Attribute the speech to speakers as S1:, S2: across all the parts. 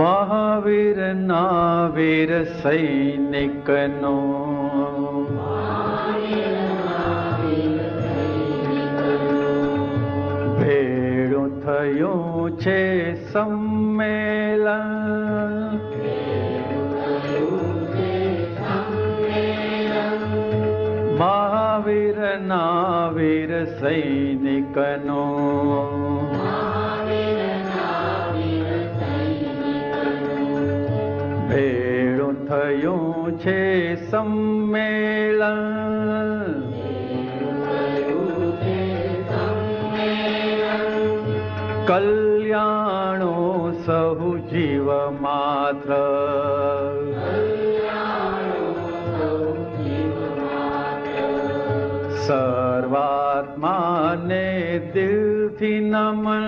S1: મહાવીર ના વીર સૈનિકનો ભેળું થયું છે સંમેલન. મહાવીર ના વીર સૈનિકનો ભેળું થયું છે સંમેલન. કલ્યાણો સહુ જીવ માત્ર સર્વાત્માને દિલથી નમન.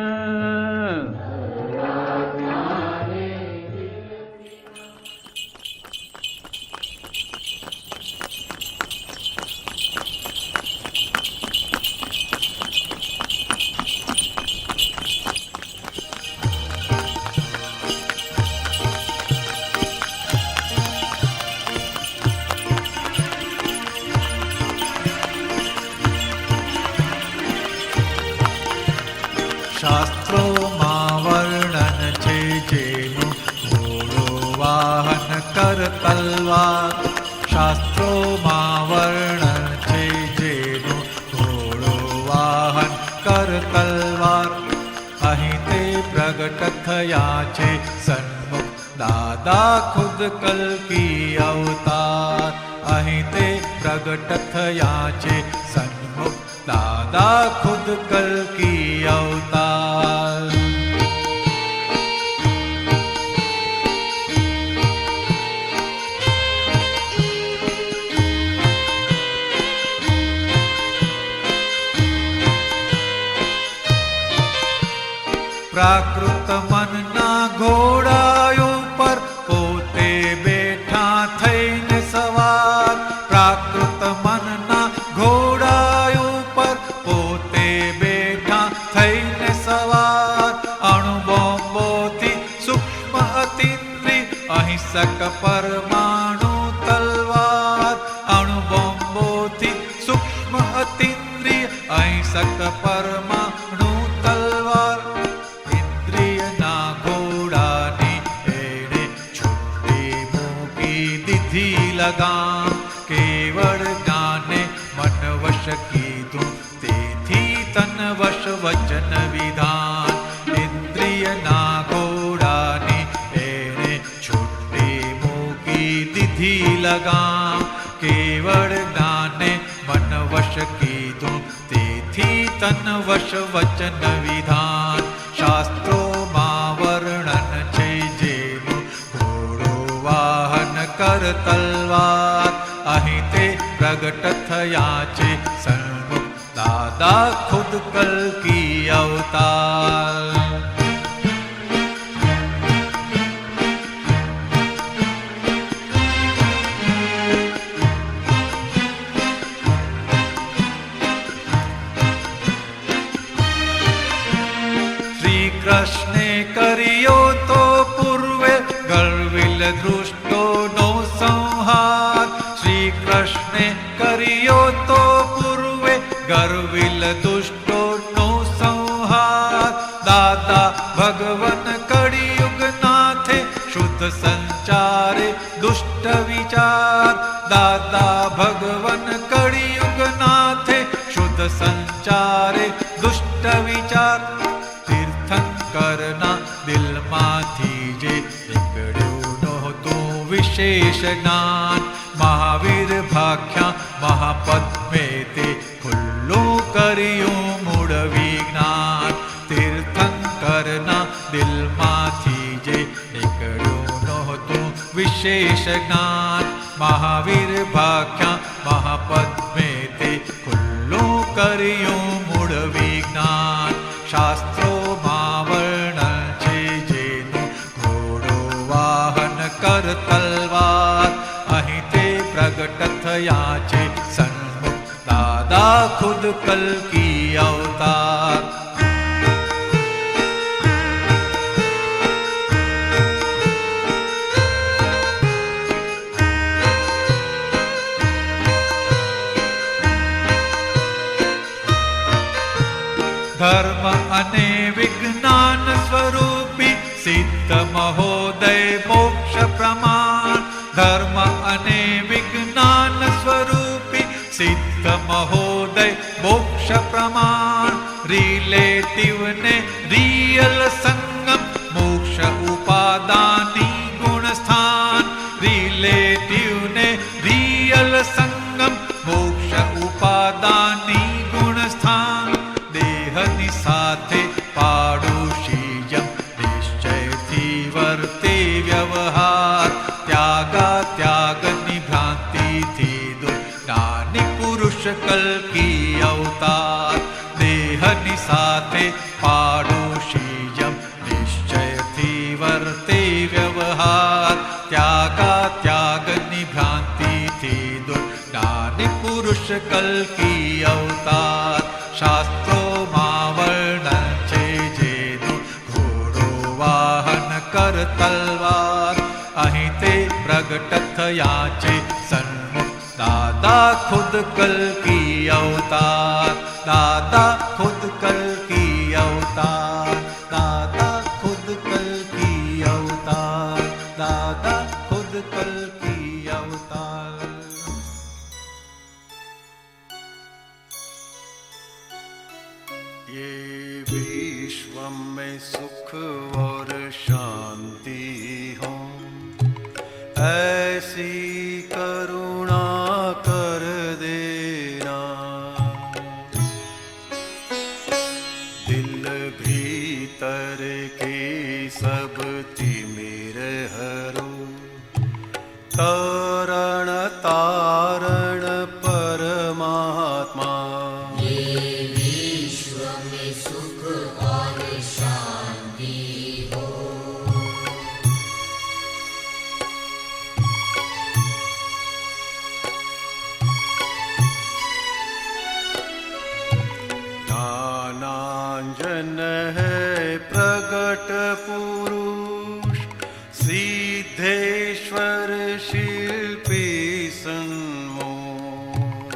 S2: શાસ્ત્રોમાં વર્ણન છે જેનું ઘોડો વાહન કર તલવાર. શાસ્ત્રોમાં વર્ણન છે જેનું ઘોડો વાહન કર તલવાર. અહીં તે પ્રગટ થયા છે સન્મુખ દાદા ખુદ કલ્કી અવતાર. અહીં તે પ્રગટ થયા છે સન્મુખ દાદા ખુદ કલ્કી અવતાર. પ્રાકૃત મનના ઘોડા ઉપર પોતે બેઠા થઈને સવાર. પ્રાકૃત મનના ઘોડા ઉપર પોતે બેઠા થઈને સવાર. અણુબોમ્બોથી સૂક્ષ્મ અતિન્દ્રિય અહિંસક પરમાણુ તલવાર. અણુબોમ્બોથી સૂક્ષ્મ અતિન્દ્રિય અહિંસક પરમાણુ તલવાર. ઇન્દ્રિયના ઘોડાની એણે છૂટી મૂકી દીધી લગામ. કેવળ જ્ઞાને મન વશ કીધું તેથી તન વશ વચન વિધાન. ઇન્દ્રિયના ઘોડાની એણે છૂટી મૂકી દીધી લગામ. કેવળ જ્ઞાને મન વશ કીધું તેથી તન વશ વચન વિધાન. શાસ્ત્રોમાં વર્ણન છે જેનું ઘોડો વાહન કર તલવાર. અહીં તે પ્રગટ થયા છે સન્મુખ દાદા ખુદ કલ્કી અવતાર. શ્રી કૃષ્ણે કર્યો તો પૂર્વે ગર્વિલ દૃષ્ટોનો સંહાર. શ્રી કૃષ્ણે કર્યો તો પૂર્વે ગર્વિલ દુષ્ટોનો સંહાર. દાદા ભગવન કળિયુગ નાથે શુદ્ધ સંચારે દુષ્ટ વિચાર. દાદા ભગવન કળિયુગ નાથે શુદ્ધ સંચારે દુષ્ટ વિચાર. તીર્થંકરના દિલમાંથી જે નીકળ્યું નહોતું વિશેષ જ્ઞાન. મહાવીર ભાખ્યા મહાપદ્મે તે ખુલ્લું કર્યું મૂળ વિજ્ઞાન. તીર્થંકરના દિલમાંથી જે નીકળ્યું નહોતું વિશેષ જ્ઞાન. મહાવીર ભાખ્યા મહાપદ્મે તે ખુલ્લું કર્યું મૂળ વિજ્ઞાન. શાસ્ત્રોમાં વર્ણન છે જેનું ઘોડો વાહન કર તલવાર. અહીં તે પ્રગટ થયા છે સન્મુખ દાદા ખુદ કલ્કી અવતાર. धर्म अने विज्ञान स्वरूपी सिद्ध महोदय मोक्ष प्रमाण धर्म अने विज्ञान स्वरूपी सिद्ध महोदय मोक्ष प्रमाण रिलेटिव ने रियल संगम मोक्ष उपादानी गुण स्थान रिलेटिव ने रियल संगम मोक्ष उपादानी गुण स्थान देहनी साथे पाडोशीयम निश्चय थी वर्ते व्यवहार त्यागा त्यागनी भ्रांति थी दो ज्ञानी पुरुष कल की अवतार देहनी साथे पाडोशीयम निश्चय थी वर्ते व्यवहार त्यागा त्यागनी भ्रांति थी दो ज्ञानी पुरुष कल की अवतार शास्त्रों मां वर्णन छे जेनु घोड़ो वाहन कर तलवार अहीं ते प्रगट थया छे सन्मुख दादा खुद कल की अवतार दादा खुद कल की अवतार दादा खुद कल की अवतार दादा खुद कल की अवतार।
S3: ये विश्व में सुख और शांति हो ऐसी करुणा कर देना दिल भीतर के सब तिमिर हरो तरण तारण परमात्मा ज्ञानांजन है प्रगट पुरुष सिद्धेश्वर शिल्पी सन्मुख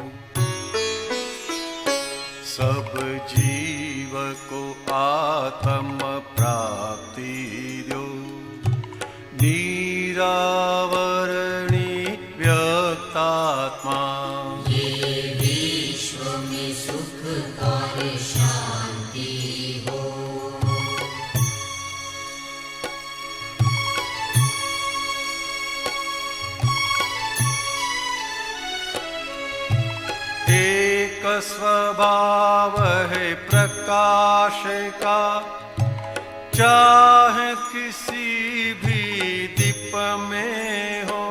S3: सब जीव को आत्म प्राप्ति दो निरावरणी व्यक्तात्मा एक स्वभाव है प्रकाश का चाहे किसी भी दीप में हो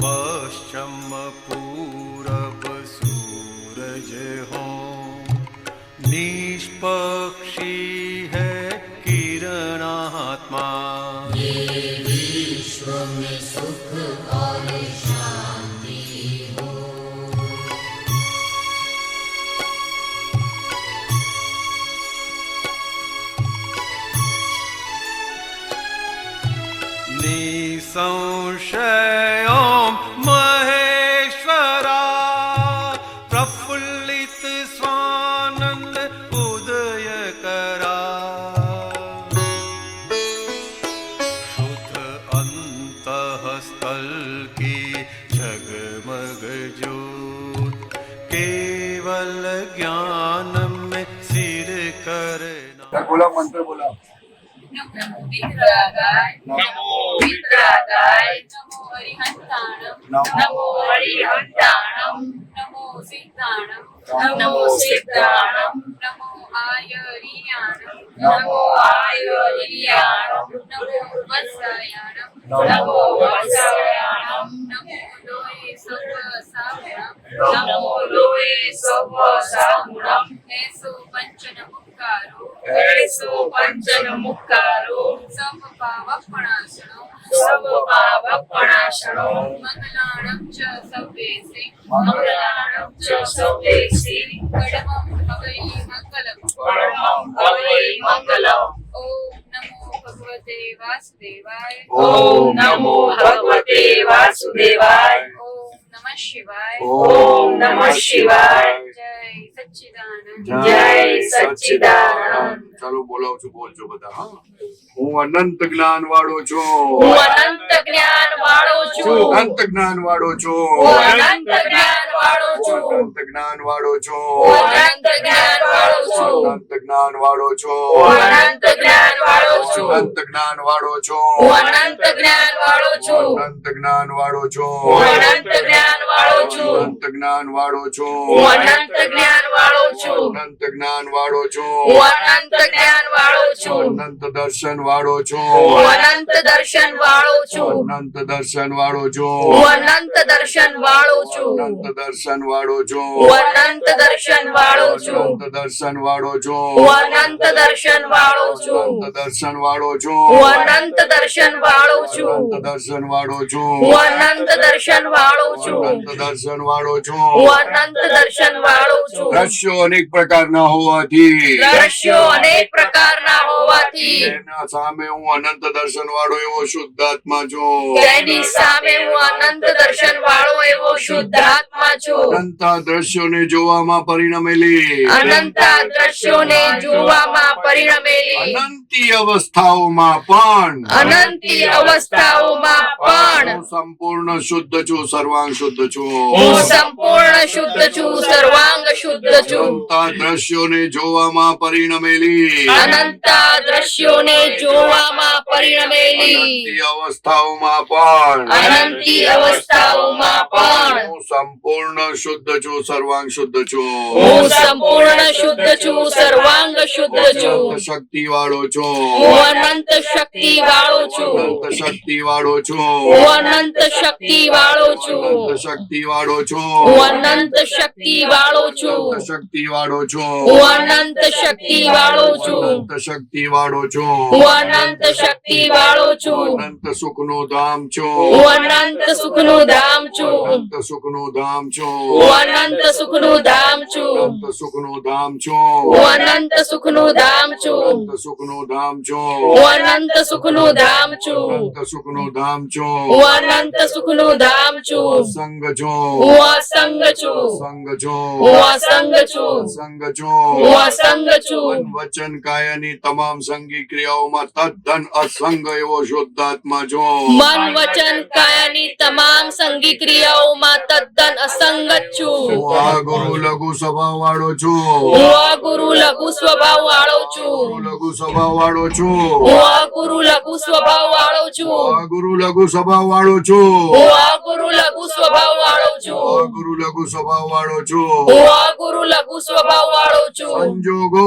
S3: पश्चिम पूरब सूरज हो निष्पक्षी है किरणात्मा विश्व में सुख और शांति हो निसंशय ओम महेश्वरा प्रफुल्लित स्वानंद उदय करा शुद्ध अंतःस्थल की जगमग ज्योत केवल ज्ञान में सिर करना
S4: बोला मंत्र बोला
S5: नमो विद्रागाय नमो विद्रागाय नमो हरिहंताणं नमो हरिहंताणं नमो सिद्धाणं नमो सिद्धाणं नमो आयरियाणं नमो आयरियाणं नमो वत्सायाणं नमो वत्सायाणं नमो लोये सवसागुणं नमो लोये सवसागुणं ऐसो पंचन मुक्कारो ऐसो पंचन मुक्कारो सब पावपणाशनो मंगलाणं च सर्वेसे कडमं भवै मंगलम् ओम नमो भगवते वासुदेवाय
S6: ओम नमो भगवते वासुदेवाय
S5: ओम नमः શિવાય.
S4: ઓમ નમઃ શિવાય.
S5: જય સચ્ચિદાનંદ.
S4: જય સચ્ચિદાનંદ. ચાલો બોલાવું છું, બોલજો બધા. હા, હું અનંત જ્ઞાન વાળો છું.
S3: હું અનંત જ્ઞાન વાળો છું.
S4: અનંત જ્ઞાન વાળો છું.
S3: હું અનંત જ્ઞાન વાળો છું.
S4: અનંત જ્ઞાન વાળો છું.
S3: હું અનંત જ્ઞાન વાળો છું.
S4: અનંત જ્ઞાન વાળો છું.
S3: હું અનંત જ્ઞાન વાળો છું.
S4: અનંત જ્ઞાન વાળો છું.
S3: હું અનંત જ્ઞાન વાળો છું.
S4: અનંત જ્ઞાન વાળો છું.
S3: હું અનંત જ્ઞાન વાળો છું.
S4: અનંત જ્ઞાન વાળો છું.
S3: હું અનંત જ્ઞાન વાળો છું.
S4: અનંત જ્ઞાન વાળો છું.
S3: હું અનંત જ્ઞાન વાળો છું.
S4: અનંત દર્શન વાળો છું.
S3: હું અનંત દર્શન વાળો છું.
S4: અનંત દર્શન વાળો છું.
S3: હું અનંત દર્શન વાળો છું.
S4: અનંત દર્શન વાળો છું.
S3: હું અનંત દર્શન વાળો છું.
S4: અનંત દર્શન વાળો છું.
S3: હું અનંત દર્શન વાળો છું.
S4: અનંત દર્શન વાળો છું.
S3: હું અનંત દર્શન વાળો છું.
S4: અનંત દર્શન વાળો છું.
S3: હું અનંત દર્શન વાળો છું.
S4: અનંત દર્શન વાળો છું.
S3: હું અનંત દર્શન વાળો છું.
S4: દ્રશ્યો અનેક પ્રકારના હોવાથી
S3: દ્રશ્યો અનેક પ્રકારના હોવાથી
S4: એના સામે હું અનંત દર્શન વાળો એવો શુદ્ધાત્મા છું.
S3: તેની સામે હું અનંત દર્શન વાળો એવો શુદ્ધ આત્મા છું.
S4: અનંત દ્રશ્યોને જોવામાં પરિણમેલી
S3: અનંત દ્રશ્યોને જોવામાં પરિણમેલી
S4: અનંતી અવસ્થાઓમાં પણ
S3: અનંતી અવસ્થાઓમાં પણ
S4: હું સંપૂર્ણ શુદ્ધ છું, સર્વાંગ શુદ્ધ છું.
S3: હું સંપૂર્ણ શુદ્ધ છું, સર્વાંગ શુદ્ધ છું.
S4: અનંત દ્રશ્યોને જોવામાં પરિણમેલી
S3: અનંત દ્રશ્યોને જોવામાં પરિણમેલી
S4: અનંતી અવસ્થાઓમાં પણ
S3: અનંતી અવસ્થાઓમાં પણ
S4: હું સંપૂર્ણ શુદ્ધ છું, સર્વાંગ શુદ્ધ છું.
S3: હું સંપૂર્ણ શુદ્ધ છું, સર્વાંગ શુદ્ધ છું.
S4: અનંત શક્તિ વાળો છું.
S3: હું અનંત શક્તિ વાળો છું.
S4: અનંત શક્તિ વાળો છું.
S3: હું અનંત શક્તિ વાળો છું.
S4: અનંત શક્તિ વાળો છું.
S3: હું અનંત શક્તિ વાળો છું.
S4: અનંત શક્તિ વાળો છું.
S3: હું અનંત શક્તિ વાળો છું.
S4: અનંત શક્તિ વાળો છું.
S3: હું અનંત શક્તિ વાળો છું.
S4: અનંત સુખનું ધામ છું.
S3: હું અનંત સુખનું ધામ છું.
S4: અનંત સુખનું ધામ છું.
S3: હું અનંત સુખનું ધામ છું.
S4: અનંત સુખનું ધામ છું.
S3: હું અનંત સુખનું ધામ છું.
S4: અનંત સુખનું ધામ છું.
S3: હું અનંત સુખનું ધામ છું.
S4: અનંત સુખનું ધામ છું.
S3: હું અનંત સુખનું ધામ છું.
S4: સંગ છું.
S3: હું અસંગ છું.
S4: સંગ છું.
S3: હું અસંગ છું.
S4: સંગ છું.
S3: હું અસંગ છું.
S4: મન વચન કાયાની તમામ સંગી ક્રિયાઓમાં તદ્દન અસંગ એવો શુદ્ધાત્મા છું.
S3: મન વચન કાયાની તમામ સંગી ક્રિયાઓમાં તદ્દન અસંગત છું.
S4: હું આ ગુરુ લઘુ સ્વભાવ વાળો છું.
S3: હું આ ગુરુ લઘુ સ્વભાવ વાળો છું.
S4: ગુરુ લઘુ સ્વભાવ વાળો છું.
S3: હું આ ગુરુ લઘુ સ્વભાવ વાળો છું.
S4: આ ગુરુ લઘુ સ્વભાવ વાળો છું.
S3: હું આ ગુરુ લઘુ સ્વભાવ વાળો છું.
S4: આ ગુરુ લઘુ સ્વભાવ વાળો છું.
S3: હું આ ગુરુ લઘુ સ્વભાવ વાળો છું.
S4: સંજોગો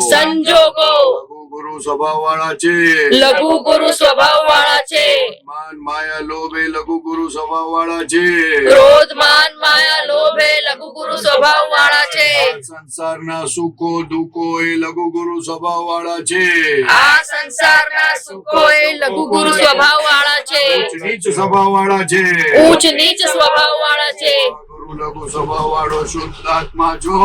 S3: સંજોગો
S4: લઘુ ગુરુ સ્વભાવ વાળા છે.
S3: લઘુ ગુરુ સ્વભાવ વાળા છે.
S4: માન માયા લોભ એ લઘુ ગુરુ સ્વભાવ વાળા છે.
S3: ક્રોધ માન માયા લોભ એ લઘુ ગુરુ સ્વભાવ વાળા છે.
S4: સંસારના સુખો દુઃખો એ લઘુ ગુરુ સ્વભાવ વાળા છે.
S3: આ સંસારના સુખો એ લઘુ ગુરુ સ્વભાવ વાળા છે.
S4: ઉચ્ચ નીચ સ્વભાવ વાળા છે.
S3: ઊંચ નીચ સ્વભાવ વાળા છે.
S4: ગુરુ લઘુ સ્વભાવ વાળો શુદ્ધાત્મા છો.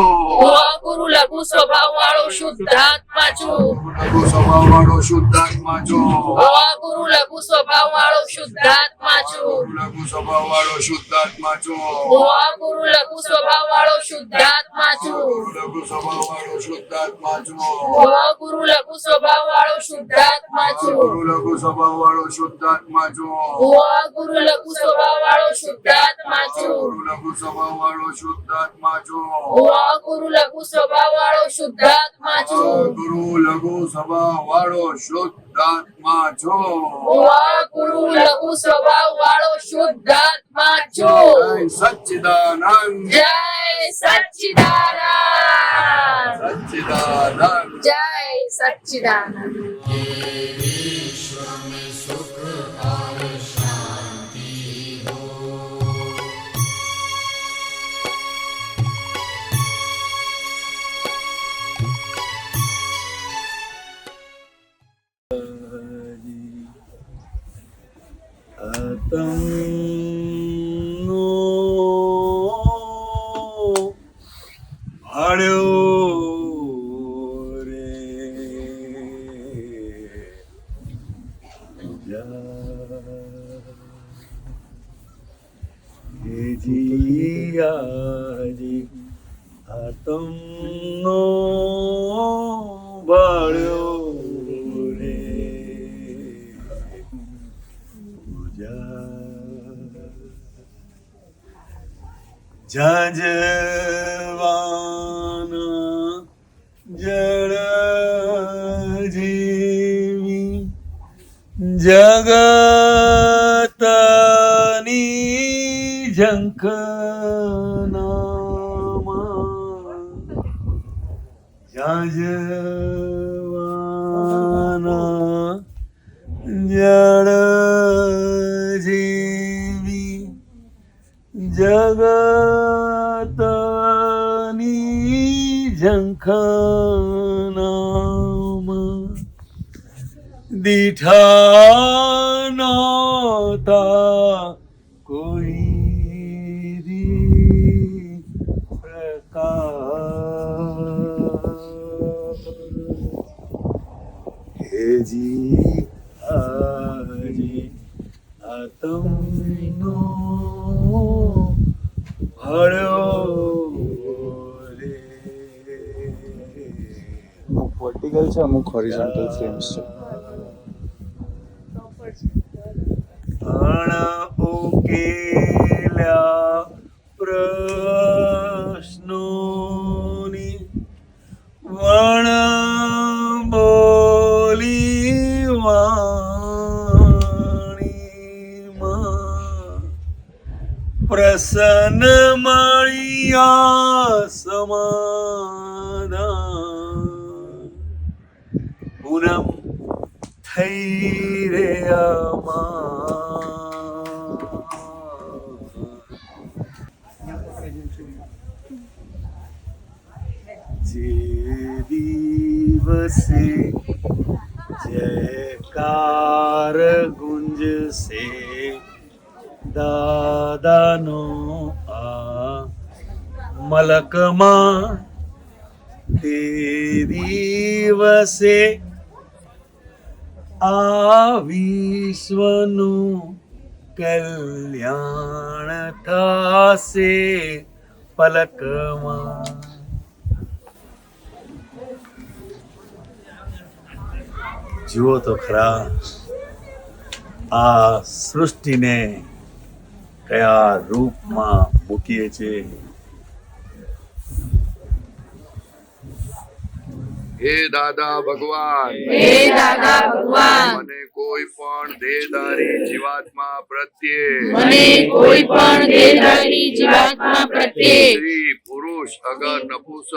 S3: હું આ ગુરુ લઘુ સ્વભાવ વાળો શુદ્ધાત્મા છું.
S4: લઘુ સ્વભાવ વાળો શુદ્ધાત્મા છો.
S3: હું આ ગુરુ લઘુ સ્વભાવ વાળો શુદ્ધાત્મા છું.
S4: લઘુ સ્વભાવ વાળો શુદ્ધાત્મા છો.
S3: હું આ ગુરુ લઘુ સ્વભાવ વાળો શુદ્ધાત્મા છું.
S4: લઘુ સ્વભાવ વાળો શુદ્ધાત્મા છો.
S3: હું આ ગુરુ લઘુ સ્વભાવ વાળો શુદ્ધાત્મા છું.
S4: લઘુ સ્વભાવ વાળો શુદ્ધાત્મા છો.
S3: હું આ ગુરુ લઘુ સ્વભાવ વાળો શુદ્ધાત્મા છું.
S4: લઘુ સ્વભાવ વાળો શુદ્ધાત્મા છો.
S3: હું આ ગુરુ લઘુ સ્વભાવ વાળો શુદ્ધાત્મા છું.
S4: ગુરુ લઘુ સ્વભાવ વાળો શુદ્ધાત્મા છો.
S3: હું આ ગુરુ લઘુ સ્વભાવ વાળો શુદ્ધાત્મા છું.
S4: જય સચ્ચિદાનંદ.
S3: જય સચ્ચિદાનંદ.
S4: સચ્ચિદાનંદ.
S3: જય સચ્ચિદાનંદ.
S6: विश्व में सुख और शांति हो।
S1: जी
S7: તમનો બાળ્યો રે ઝાંઝવાના જળ જીવી જગતની ઝંખનામાં ઝાંઝવાના જળ જીવી જગતની ઝંખનામાં દીઠા નહોતા કોઈ દી પ્રકાશ હેજી આજે આ તમનો
S8: અમુક વર્ટિકલ છે, અમુક હોરિઝોન્ટલ ફ્રેમ્સ છે.
S7: ઉકેલ્યા પ્રશ્નોની વણ બોલી વાણીમાં પ્રસન્ન મળ્યા સમાધાન પૂનમ થઈ રે જે દિવસે જયકાર ગુંજશે દાદાનો આ મલકમાં તે દિવસે આ વિશ્વનું કલ્યાણ થશે પલકમાં. જુઓ તો ખરા આ સૃષ્ટિને કયા રૂપમાં મૂકીએ છીએ.
S4: હે દાદા ભગવાન, મને કોઈ પણ દેહધારી જીવાત્મા પ્રત્યે સ્ત્રી પુરુષ અગર નપુંસક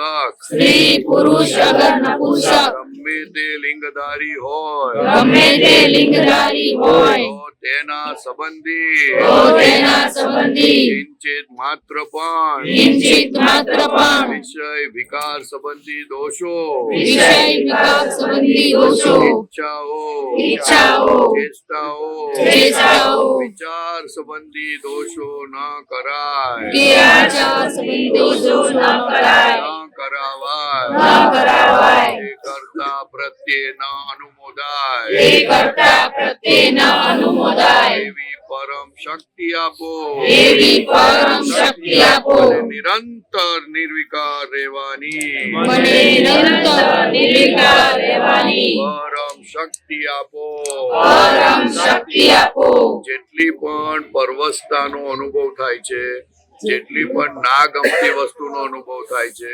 S4: ગમે તે લિંગધારી હોય તો તેના સંબંધી કિંચિત માત્ર પણ વિષય વિકાર સંબંધી દોષો ઈચ્છાઓ ચેષ્ટાઓ વિચાર સંબંધી દોષો ન કરાવાય એ કર્તા પ્રત્યે ન અનુમોદાય એવી પરમ શક્તિ આપો અને નિરંતર નિર્વિકાર રહેવાની પરમ શક્તિ આપો. જેટલી પણ પરવશતાનો અનુભવ થાય છે, જેટલી પણ ના ગમતી વસ્તુનો અનુભવ થાય છે,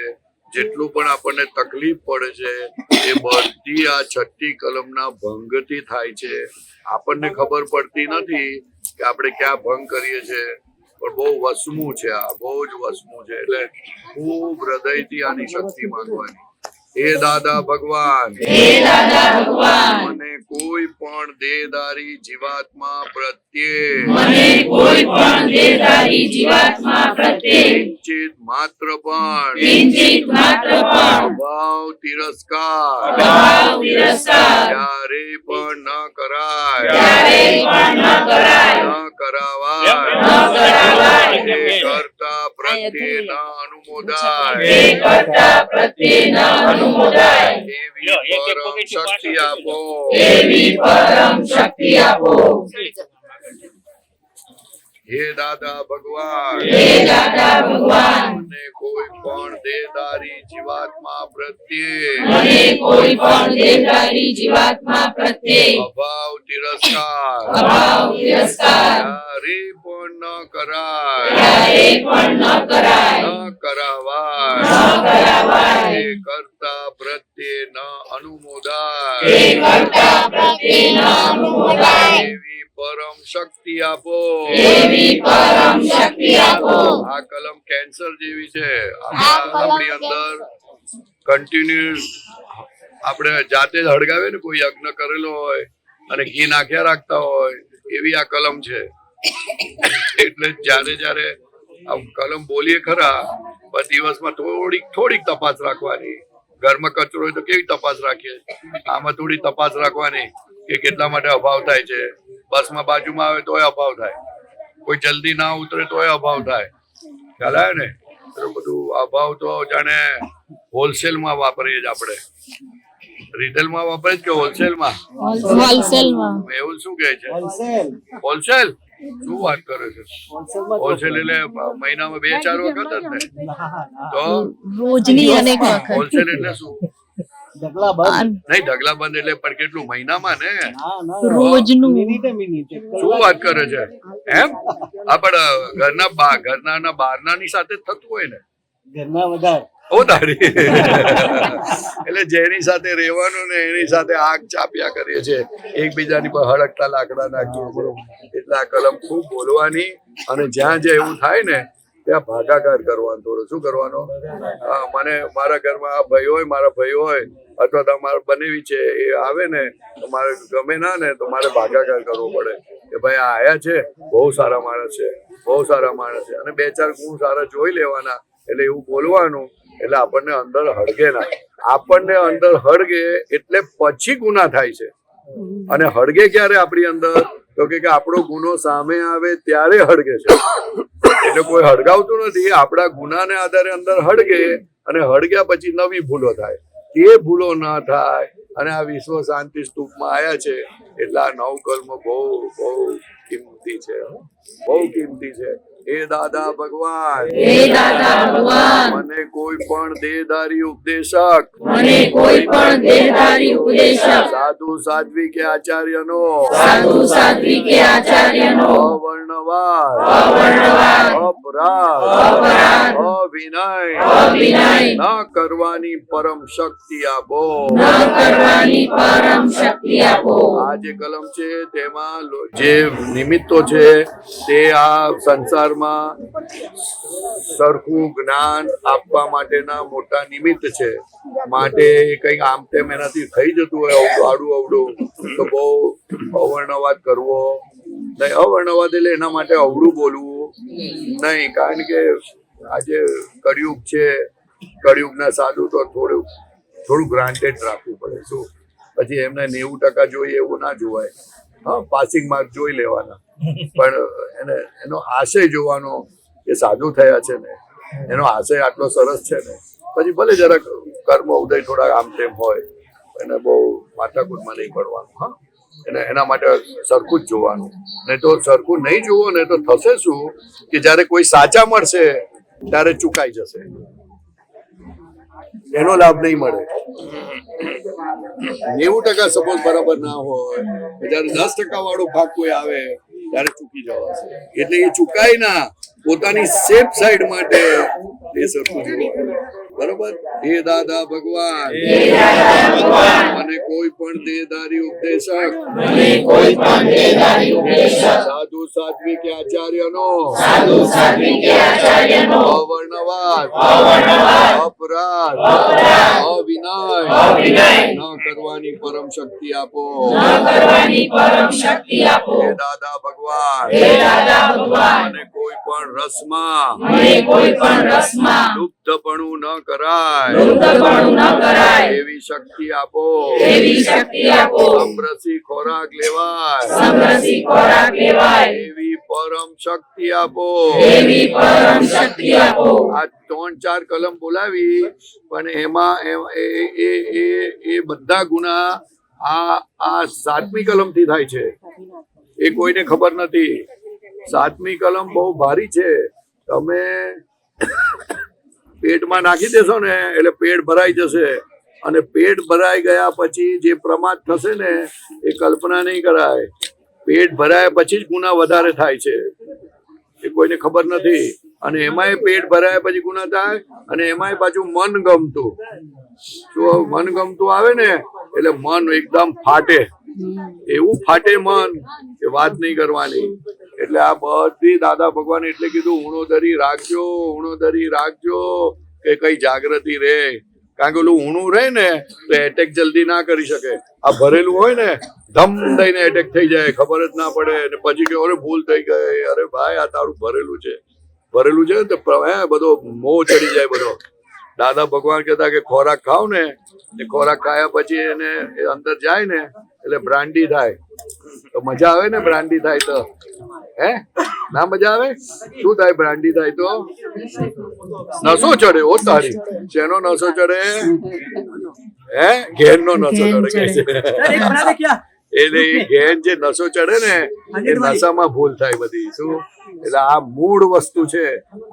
S4: જેટલું પણ આપણને તકલીફ પડે છે, એ બધી આ છઠ્ઠી કલમના ભંગથી થાય છે. આપણને ખબર પડતી નથી કે આપણે ક્યાં ભંગ કરીએ છીએ, પણ બહુ વસમું છે, આ બહુ જ વસમું છે. એટલે ખૂબ હૃદયથી આની શક્તિ માંગવાની. હે દાદા ભગવાન, મને કોઈ પણ દેહધારી જીવાત્મા પ્રત્યે કિંચિત માત્ર પણ અભાવ તિરસ્કાર ક્યારે પણ ન કરાવાય હે કર્તા પ્રત્યે ન અનુમોદાય એવી પરમ શક્તિ આપો. હે દાદા ભગવાન મને કોઈ પણ દેહધારી જીવાત્મા પ્રત્યે અભાવ તિરસ્કાર ક્યારે પણ ન કરાય ન કરાવાય એ કરતા પ્રત્યે ન અનુમોદાય એવી પરમ શક્તિ આપો. આ કલમ કેન્સર જેવી છે. આપણી અંદર કન્ટિન્યુઅસ આપણે જાતે જ હળગાવે ને કોઈ યજ્ઞ કરેલો હોય અને ઘી નાખ્યા રાખતા હોય એવી આ કલમ છે. એટલે જ્યારે આ કલમ બોલીએ ખરા પણ દિવસમાં થોડીક તપાસ રાખવાની. ઘરમાં કચરો હોય તો કેવી તપાસ રાખીએ, આમાં થોડી તપાસ રાખવાની કે કેટલા માટે અભાવ થાય છે. બસમાં બાજુમાં આવે તોય અભાવ થાય, કોઈ જલ્દી ના ઉતરે તોય અભાવ થાય. ખ્યાલ આવે ને? બધું અભાવ તો જાણે હોલસેલમાં વાપરીએ જ આપણે. રિટેલમાં વાપરે કે હોલસેલમાં? એવું શું કહે છે? હોલસેલ? શું વાત કરે છે? હોલસેલ એટલે મહિનામાં 2-4 વખત જ ને? તો
S3: રોજની અનેક વખત.
S4: હોલસેલ એટલે શું? નહીં, ઢગલા બંધ એટલે પણ કેટલું મહિનામાં ને?
S3: રોજનું.
S4: શું વાત કરે છે? એમ આપડે ઘરના બહારના ની સાથે જ થતું હોય ને?
S8: ઘરના વધારે
S4: ઓ તારી એટલે જેની સાથે રહેવાનું ને એની સાથે આગ ચાપ્યા કરીએ છીએ, એકબીજાની પર હળકતા લાકડા નાખીએ છીએ. એટલે આ કલમ ખૂબ બોલવાની અને જ્યાં એવું થાય ને ત્યાં ભાગાકાર કરવાનો. થોડું શું કરવાનો? મને મારા ઘરમાં આ ભાઈ હોય, મારા ભાઈ હોય અથવા તમારા બનેવી છે એ આવે ને તો મારે ગમે ના ને તો મારે ભાગાકાર કરવો પડે કે ભાઈ આ આયા છે, બહુ સારા માણસ છે, બહુ સારા માણસ છે, અને 2-4 ગુણ સારા જોઈ લેવાના. એટલે એવું બોલવાનું એટલે આપણને અંદર હળગે ના. આપણને અંદર હળગે એટલે પછી ગુના થાય છે. અને હળગે ક્યારે આપણી અંદર? તો કે આપણો ગુનો સામે આવે ત્યારે હળગે છે. એટલે કોઈ હળગાવતું નથી. આપણા ગુનાને આધારે અંદર હળગે અને હળગ્યા પછી નવી ભૂલો થાય. એ ભૂલો ના થાય. અને આ વિશ્વ શાંતિ સ્તૂપમાં આયા છે એટલે આ 9 કલમ બહુ કિંમતી છે, બહુ કિંમતી છે. હે દાદા ભગવાન મને કોઈ પણ દેહધારી ઉપદેશક સાધુ સાધ્વી કે આચાર્યનો અવર્ણવાદ, અપરાધ, અવિનય ન કરવાની પરમ શક્તિ આપો. આ જે કલમ છે તેમાં જે નિમિત્તો છે તે આ સંસારમાં સરખું જ્ઞાન આપવા માટેના મોટા નિમિત્ત છે. માટે કઈક આમ તેમ એનાથી થઈ જતું હોય અવડું તો બહુ અવર્ણવાદ કરવો નહીં. અવર્ણવાદ એટલે એના માટે અવળું બોલવું નહીં. કારણ કે આજે કળિયુગ છે, કળિયુગના સાધુ તો થોડું ગ્રાન્ટેડ રાખવું પડે. શું પછી એમને 90% જોઈએ એવું ના જોવાય. હા, પાસિંગ માર્ક જોઈ લેવાના, પણ એનો આશય જોવાનો કે સાધુ થયા છે ને, એનો આશય આટલો સરસ છે ને. પછી ભલે જરાક કર્મ ઉદય થોડા આમ તેમ હોય, એને બહુ માથાકૂટમાં નહીં પડવાનું. હા, એના માટે સરખું જ જોવાનું. નહીં તો સરખું નહીં જુઓ ને તો થશે શું કે જયારે કોઈ સાચા મળશે ત્યારે ચુકાઈ જશે, એનો લાભ નહીં મળે. 90% સપોઝ બરાબર ના હોય, જયારે 10% વાળો ભાગ કોઈ આવે ત્યારે ચૂકી જવાશે. એટલે એ ચુકાય ના, પોતાની સેફ સાઈડ માટે એ સરખું જોવાનું. બરોબર? હે દાદા ભગવાન મને કોઈ પણ દેહધારી ઉપદેશક સાધુ સાધ્વી કે આચાર્યનો અવર્ણવાદ, અપરાધ, અવિનય ન કરવાની પરમ શક્તિ આપો. હે દાદા ભગવાન મને કોઈ પણ રસમાં લુપ્તપણું ન કરાય એવી શક્તિ આપો. સમરસી ખોરાક લેવાય એવી પરમ શક્તિ આપો. આ 3-4 કલમ બોલાવી પણ એમાં એ બધા ગુના આ 7મી કલમ થી થાય છે. એ કોઈને ખબર નથી. સાતમી કલમ બહુ ભારી છે. તમે પેટમાં નાખી દેશો ને એટલે પેટ ભરાઈ જશે, અને પેટ ભરાઈ ગયા પછી જે પ્રમાદ થશે ને એ કલ્પના નહીં કરાય. પેટ ભરાયા પછી જ ગુના વધારે થાય છે, એ કોઈને ખબર નથી. અને એમાંય પેટ ભરાયા પછી ગુના થાય, અને એમાંય પાછું મન ગમતું. જો મન ગમતું આવે ને એટલે મન એકદમ ફાટે, એવું ફાટે મન કે વાત નહીં કરવાની. એટલે આ બધી દાદા ભગવાન એટલે કીધું ઉણોદરી રાખજો, ઉણોદરી રાખજો કે કઈ જાગૃતિ રે. કારણ કે ઓલું ઊણું રહે ને તો એટેક જલ્દી ના કરી શકે. આ ભરેલું હોય ને ધમ દઈને એટેક થઈ જાય, ખબર જ ના પડે. અને પછી કે અરે ભૂલ થઈ ગઈ, અરે ભાઈ આ તારું ભરેલું છે ને તો બધો મોહ ચડી જાય બધો. દાદા ભગવાન કહેતા કે ખોરાક ખાવ ને એ ખોરાક ખાયા પછી એને અંદર જાય ને એટલે બ્રાન્ડી થાય. તો મજા આવે ને બ્રાન્ડી થાય તો? હે ના મજા આવે? શું થાય બ્રાન્ડી થાય તો? નશો ચડે. ઓ તારી શેનો નશો ચડે? હે ઘેર નો નશો ચડે કે છે. એટલે એ ઘેર જે નશો ચડે ને એ નશામાં ભૂલ થાય બધી. શું? એટલે આ મૂળ વસ્તુ છે.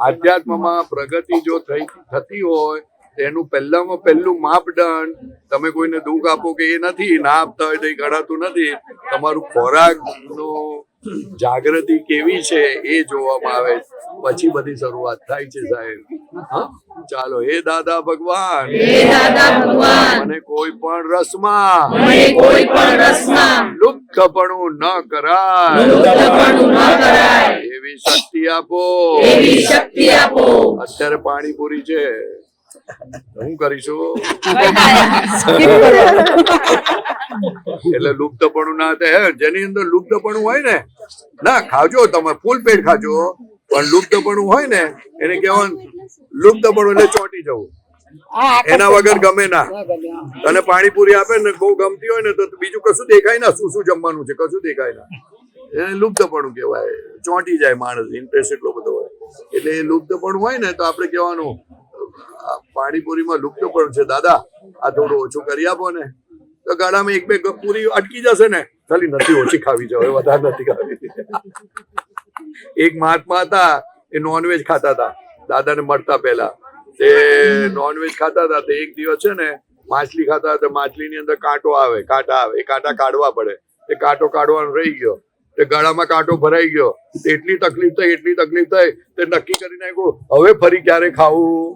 S4: આધ્યાત્મમાં પ્રગતિ જો થતી હોય એનું પહેલામાં પહેલું માપદંડ તમે કોઈને દુઃખ આપો કે એ નથી, ના આપતા હોય તો એ ગણાતું નથી. તમારું ખોરાક નું જાગૃતિ કેવી છે એ જોવામાં આવે, પછી બધી શરૂઆત થાય છે સાહેબ. હા ચાલો. હે દાદા ભગવાન, મને કોઈ પણ રસમાં લુપ્તપણું ન કરાય એવી શક્તિ આપો. અત્યારે પાણીપુરી છે, હું કરીશું એટલે લુપ્તપણું ના થાય. જેની અંદર લુપ્તપણું હોય ને ના ખાજો, તમે ફૂલ પેટ ખાજો, પણ લુપ્તપણું હોય ને એને કહેવાનું લુપ્તપણું એટલે ચોંટી જવું. એના વગર ગમે ના. અને પાણીપુરી આપે ને બહુ ગમતી હોય ને તો બીજું કશું દેખાય ના, શું શું જમવાનું છે કશું દેખાય ના. એને લુપ્તપણું કહેવાય. ચોંટી જાય માણસ, ઇન્ટરેસ્ટ એટલો બધો હોય. એટલે એ લુપ્તપણું હોય ને તો આપણે કહેવાનું પાણીપુરીમાં લુપ્તપણું છે દાદા, આ થોડું ઓછું કરી આપો ને. તો ગાડામાં એક બે પૂરી અટકી જશે ને, ખાલી નથી ઓછી ખાવી જોઈએ, વધારે નથી ખાવી. એક મહાત્મા હતા, એ નોનવેજ ખાતા હતા દાદાને મળતા પહેલા. તે નોનવેજ ખાતા હતા તો એક દિવસ છે ને માછલી ખાતા હતા. માછલીની અંદર કાંટા આવે, એ કાંટા કાઢવા પડે. એ કાંટો કાઢવાનો રહી ગયો, તે ગળામાં કાંટો ભરાઈ ગયો. એટલી તકલીફ થઈ તે નક્કી કરી નાખ્યું હવે ફરી ક્યારે ખાવું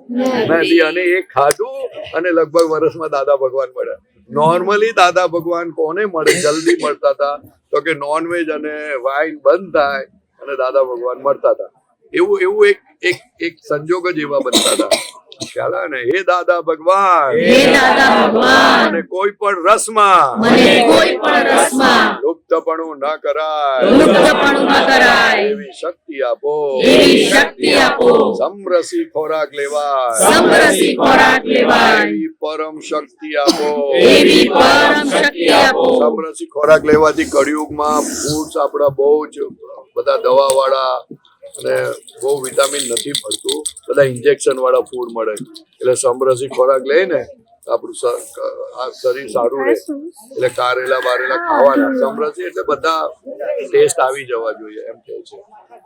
S4: નથી. અને એ ખાધું અને લગભગ વર્ષમાં દાદા ભગવાન મળ્યા. નોર્મલી દાદા ભગવાન કોને મળે જલ્દી મળતા હતા તો કે નોનવેજ અને વાઇન બંધ થાય અને દાદા ભગવાન મળતા હતા. એવું એક સંજોગ જ એવા બનતા હતા. ખ્યાલ આવે ને? હે દાદા ભગવાન, અને કોઈ પણ રસમાં લુપ્તપણું ન કરાય એવી શક્તિ આપો. સમરસી ખોરાક લેવાય એવી પરમ શક્તિ આપો. સમરસી ખોરાક લેવાથી કળિયુગમાં ફૂડ્સ આપડા બહુ જ બધા દવા વાળા અને બહુ વિટામિન નથી મળતું, બધા ઇન્જેક્શન વાળા ફૂડ મળે. એટલે સમરસી ખોરાક લે ને આપણું શરીર સારું રહે. એટલે કારેલા બારેલા ખાવાના. સમરસી એટલે બધા ટેસ્ટ આવી જવા જોઈએ એમ કહે છે.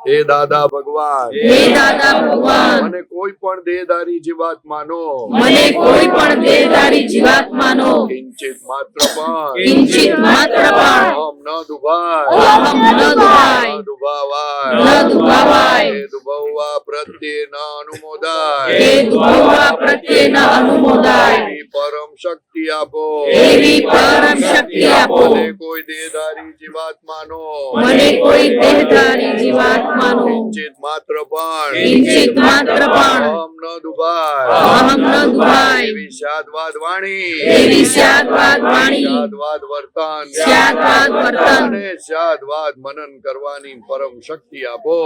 S4: હે દાદા ભગવાન, મને કોઈ પણ દેહધારી જીવાત્માનો કિંચિત માત્ર પણ અહમ ન દુભાવાય, દુભાવવા પ્રત્યે ન અનુમોદાય એવી પરમ શક્તિ આપો. મને કોઈ દેહધારી જીવાત્માનો કિંચિત માત્ર પણ અહમ ન દુભાય એવી શાદવાદ વાણી, શાદવાદ વર્તન અને શાદવાદ મનન કરવાની પરમ શક્તિ આપો.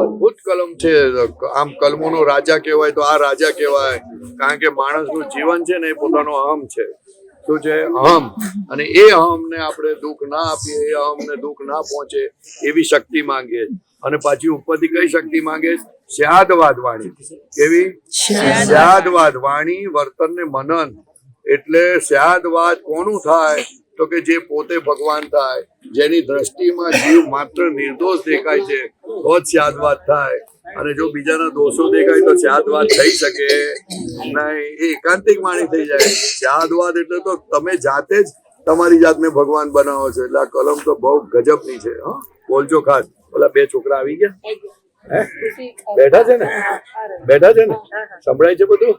S4: અદભુત કલમ છે. આમ કલમોનો રાજા કહેવાય તો આ રાજા કહેવાય. કારણ કે માણસનું જીવન છે ને એ પોતાનો અહમ છે. શું છે? અહમ. અને એ અહમને આપણે દુઃખ ના આપીએ, એ અહમને દુઃખ ના પહોંચે એવી શક્તિ માંગે. અને પાછી ઉપરથી કઈ શક્તિ માંગે? સ્યાદવાદ વાણી. કેવી? સ્યાદવાદ વાણી, વર્તન ને મનન. એટલે સ્યાદવાદ કોનું થાય તો કે જે પોતે ભગવાન થાય, જેની દ્રષ્ટિમાં જીવ માત્ર નિર્દોષ દેખાય છે તો જ સ્યાદવાદ થાય. અને જો બીજાના દોષો દેખાય તો સ્યાદવાદ થઈ શકે નહીં. એ એકાંતિક વાણી થઈ જાય. સ્યાદવાદ એટલે તો તમે જાતે જ તમારી જાતને ભગવાન બનાવો છો. એટલે આ કલમ તો બહુ ગજબની છે. હા, બોલજો ખાસ. ઓલા બે છોકરા આવી ગયા, બેઠા છે ને? બેઠા છે ને? સંભળાય છે બધું?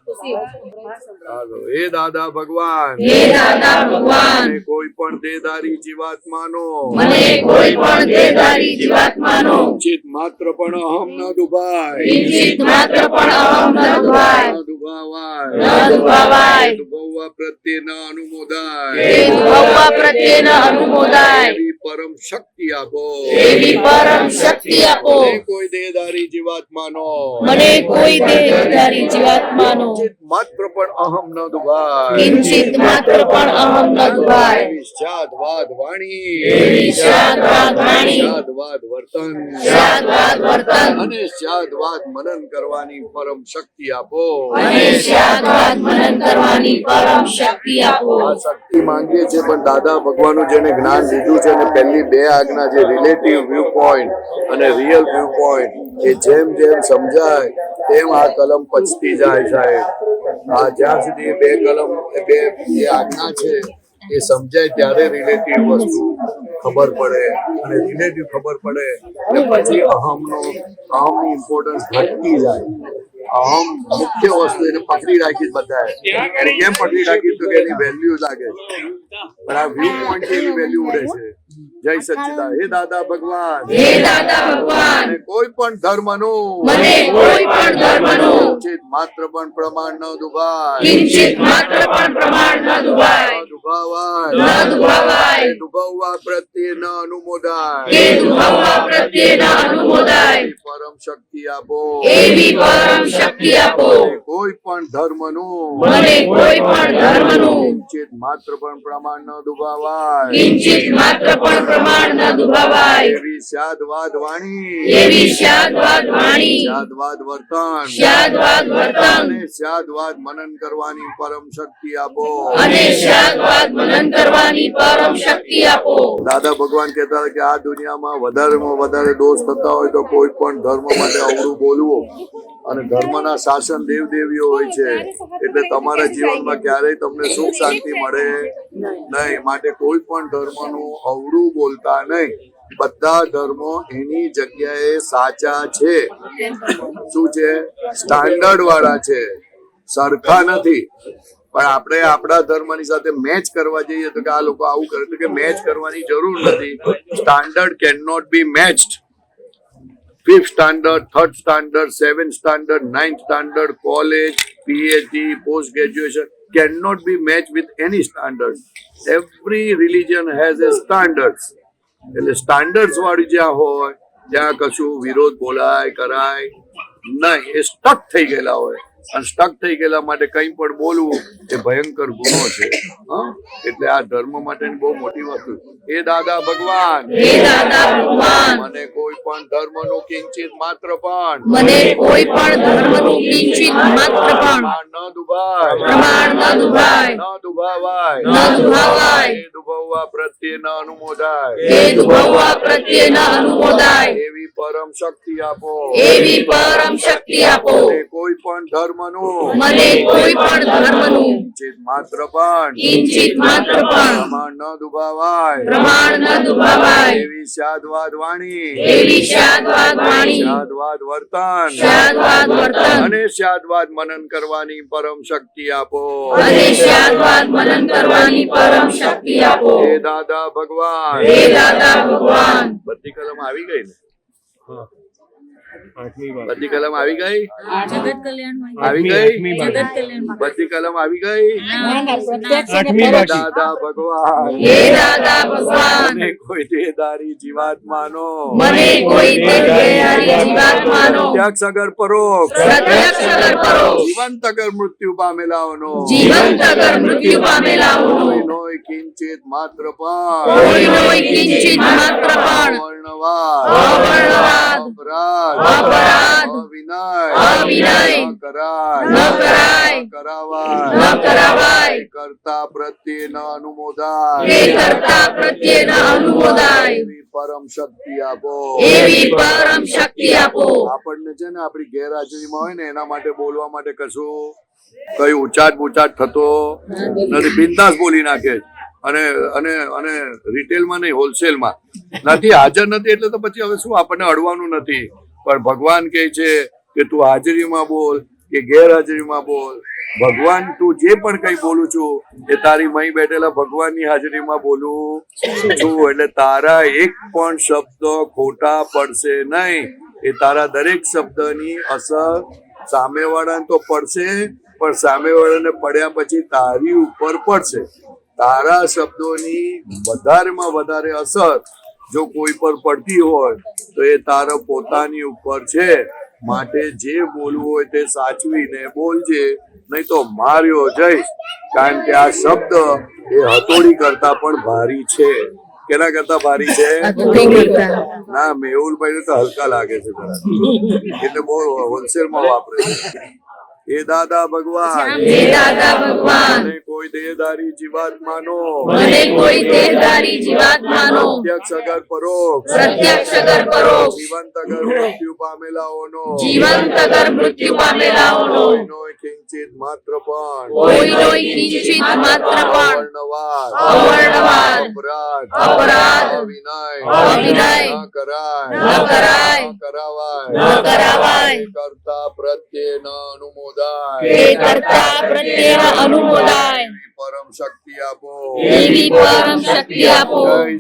S4: હાલો. હે દાદા ભગવાન,
S3: હે દાદા ભગવાન,
S4: મને કોઈ પણ દેહધારી જીવાત્માનો,
S3: મને કોઈ પણ દેહધારી જીવાત્માનો
S4: ચિત્ત માત્ર પણ અહમ ન દુભાય,
S3: કિંચિત માત્ર પણ અહમ ન દુભાય,
S4: ન દુભાવાય,
S3: ન દુભાવાય,
S4: દુભાવવા પ્રત્યે ન અનુમોદાય,
S3: તે દુભાવવા પ્રત્યે ન અનુમોદાય,
S4: એવી પરમ શક્તિ આપો.
S3: એવી પરમ શક્તિ આપો.
S4: મને કોઈ દેહધારી જીવાત્માનો,
S3: મને કોઈ દેહધારી જીવાત્માનો
S4: ચિત્ત માત્ર પણ અહમ ન દુભાય,
S3: કિંચિત માત્ર પણ અહમ ન દુભાય,
S4: એવી શાદવાદ વાણી,
S3: એવી શાદવાદ વાણી,
S4: શાદવાદ વર્તન,
S3: શાદવાદ વર્તન
S4: અને શાદવાદ મનન કરવાની પરમ શક્તિ આપો.
S3: અને શાદવાદ મનન કરવાની પરમ શક્તિ આપો.
S4: આ શક્તિ માંગીએ છીએ, પણ દાદા ભગવાનનું જેને જ્ઞાન લીધું છે અને પહેલી બે આજ્ઞા જે રિલેટિવ વ્યૂ પોઈન્ટ અને રિયલ વ્યૂ પોઈન્ટ, એ જેમ જેમ સમજાય તેમ આ કલમ પચતી જાય સાહેબ. આ જ્યાં સુધી બે કલમ બે જે આજ્ઞા છે એ સમજાય ત્યારે રિલેટિવ વસ્તુ ખબર પડે, અને રિલેટિવ ખબર પડે એટલે પછી અહમની ઇમ્પોર્ટન્સ ઘટતી જાય. અહમ મુખ્ય વસ્તુ એને પકડી રાખી બધાએ. એને કેમ પકડી રાખી? તો કે એની વેલ્યુ લાગે છે, પણ આ વ્યૂ પોઈન્ટ એની વેલ્યુ ઉડે છે. જય સચ્ચિદાનંદ. હે દાદા ભગવાન,
S3: હે દાદા ભગવાન,
S4: મને કોઈ પણ ધર્મનું,
S3: મને કોઈ પણ ધર્મનું
S4: કિંચિત માત્ર પણ પ્રમાણ ન દુભાય,
S3: કિંચિત માત્ર પણ પ્રમાણ ન દુભાય,
S4: ન દુભાવાય,
S3: ન દુભાવાય,
S4: દુભાવવા પ્રત્યે ન અનુમોદાય,
S3: કે દુભાવવા પ્રત્યે ન અનુમોદાય,
S4: એવી પરમ શક્તિ આપો.
S3: એવી પરમ શક્તિ આપો.
S4: મને કોઈ પણ ધર્મનું,
S3: મને કોઈ પણ ધર્મનું
S4: કિંચિત માત્ર પણ પ્રમાણ ન દુભાવાય,
S3: કિંચિત માત્ર પણ પ્રમાણ ન દુભાવાય,
S4: એવી શાદવાદ વાણી,
S3: એવી શાદવાદ વાણી,
S4: શાદવાદ વર્તન,
S3: શાદવાદ વર્તન,
S4: અને શાદવાદ મનન કરવાની પરમ શક્તિ આપો.
S3: અને શાદવાદ મનન કરવાની પરમ શક્તિ આપો.
S4: દાદા ભગવાન કહેતા હતા કે આ દુનિયામાં વધારેમાં વધારે દોષ થતા હોય તો કોઈ પણ ધર્મ માટે અવળું બોલવું. અને ધર્મના શાસન દેવદેવીઓ હોય છે, એટલે તમારા જીવનમાં ક્યારેય તમને સુખ શાંતિ મળે નહીં. માટે કોઈ પણ ધર્મનું અવળું બોલતા નહીં. બધા ધર્મો એની જગ્યાએ સાચા છે. શું છે? સ્ટાન્ડર્ડ વાળા છે, સરખા નથી. પણ આપણે આપણા ધર્મની સાથે મેચ કરવા જઈએ તો કે આ લોકો આવું કરે, તો કે મેચ કરવાની જરૂર નથી. Standard can not be matched. 5th standard, 3rd standard, 7th standard, 9th standard, college, PhD, post-graduation cannot be matched with any standard. Every religion has a standards. એટલે સ્ટાન્ડર્ડ્સ વાળી જ્યાં હોય ત્યાં કશું વિરોધ બોલાય કરાય નહીં. એ સ્ટક થઈ ગયેલા હોય, અને સ્ટક થઈ ગયેલા માટે કંઈ પણ બોલવું એ ભયંકર ગુનો છે. હા, એટલે આ ધર્મ માટેની બહુ મોટી વસ્તુ. એ દાદા ભગવાન,
S3: હે દાદા ભગવાન,
S4: મને કોઈ પણ ધર્મનું કિંચિત માત્ર પણ,
S3: મને કોઈ પણ ધર્મનું કિંચિત માત્ર પણ
S4: પ્રમાણ ન દુભાય,
S3: પ્રમાણ ન દુભાય,
S4: ન દુભાવાય,
S3: ન દુભાવાય,
S4: એ દુભાવવા પ્રત્યે ન અનુમોદાય,
S3: કે દુભાવવા પ્રત્યે ન અનુમોદાય,
S4: એવી પરમ શક્તિ આપો.
S3: એવી પરમ શક્તિ આપો.
S4: મને કોઈ પણ ધર્મનું,
S3: મને કોઈ પણ ધર્મનું
S4: કિંચિત માત્ર પણ,
S3: કિંચિત માત્ર પણ
S4: પ્રમાણ ન દુભાવાય,
S3: પ્રમાણ ન દુભાવાય,
S4: એવી શાદવાદ વાણી,
S3: એવી શાદવાદ વાણી,
S4: શાદવાદ વર્તન,
S3: શાદવાદ વર્તન,
S4: અને શાદવાદ મનન કરવાની પરમ શક્તિ આપો.
S3: અને શાદવાદ મનન કરવાની પરમ શક્તિ આપો.
S4: હે દાદા ભગવાન.
S3: હે દાદા ભગવાન.
S4: બધી કલમ આવી ગઈ ને? બધી કલમ આવી ગઈ? આવી ગઈ? બધી કલમ આવી ગઈ? દાદા ભગવાન,
S3: હે દાદા ભગવાન,
S4: મને કોઈ દેહધારી જીવાત્માનો,
S3: મને કોઈ દેહધારી જીવાત્માનો
S4: પ્રત્યક્ષ અગર પરોક્ષ,
S3: પ્રત્યક્ષ અગર પરોક્ષ,
S4: જીવંત અગર મૃત્યુ પામેલાઓનો,
S3: જીવંત અગર મૃત્યુ પામેલાઓનો
S4: કોઈનોય કિંચિત માત્ર પણ,
S3: કોઈનોય કિંચિત માત્ર પણ
S4: અવર્ણવાદ,
S3: અવર્ણવાદ,
S4: અપરાધ,
S3: અપરાધ,
S4: અવિનય,
S3: અવિનય
S4: ન કરાય,
S3: ન કરાય,
S4: કરાવાય કરતા પ્રત્યે ન અનુમોદાય એવી પરમ શક્તિ આપો આપણને છે ને આપણી ગેરહાજરીમાં હોય ને એના માટે બોલવા માટે કશું કઈ ઉચાટ બુચાટ થતો નથી, બિંદાસ બોલી નાખે અને અને અને રિટેલમાં નહીં હોલસેલમાં નથી હાજર નથી એટલે તો પછી હવે શું આપણને અડવાનું નથી, પણ ભગવાન કહે છે કે તું હાજરીમાં બોલ કે ગેરહાજરીમાં બોલ, ભગવાન તું જે પણ કઈ બોલું છું એ તારી મહી બેઠેલા ભગવાનની હાજરીમાં બોલું છું, એટલે તારા એક પણ શબ્દ ખોટા પડશે નહીં, એ તારા દરેક શબ્દની અસર સામેવાળાને તો પડશે પણ સામેવાળાને પડ્યા પછી તારી ઉપર પડશે, તારા શબ્દોની વધારેમાં વધારે અસર જો કોઈ પર પડતી હોય તો એ તારા પોતાની ઉપર છે, માટે જે બોલવું હોય તે સાચવીને બોલજે, નહીં તો માર્યો જઈશ, કારણ કે આ શબ્દ એ હથોડી કરતા પણ ભારી છે. કેના કરતા ભારી છે? ના, મેહુલભાઈ તો હલકા લાગે છે જરા, એટલે બહુ હોલસેલમાં વાપરે છે. એ દાદા ભગવાન મને કોઈ દેહધારી જીવાત્માનો પ્રત્યક્ષ અગર પરોક્ષ જીવંત અગર મૃત્યુ પામેલાઓનો કોઈનો કિંચિત માત્ર પણ અવર્ણવાર અપરાધ અવિનય ન કરાવાય કરતા પ્રત્યે ન અનુમોદાય પરમ શક્તિ આપો જય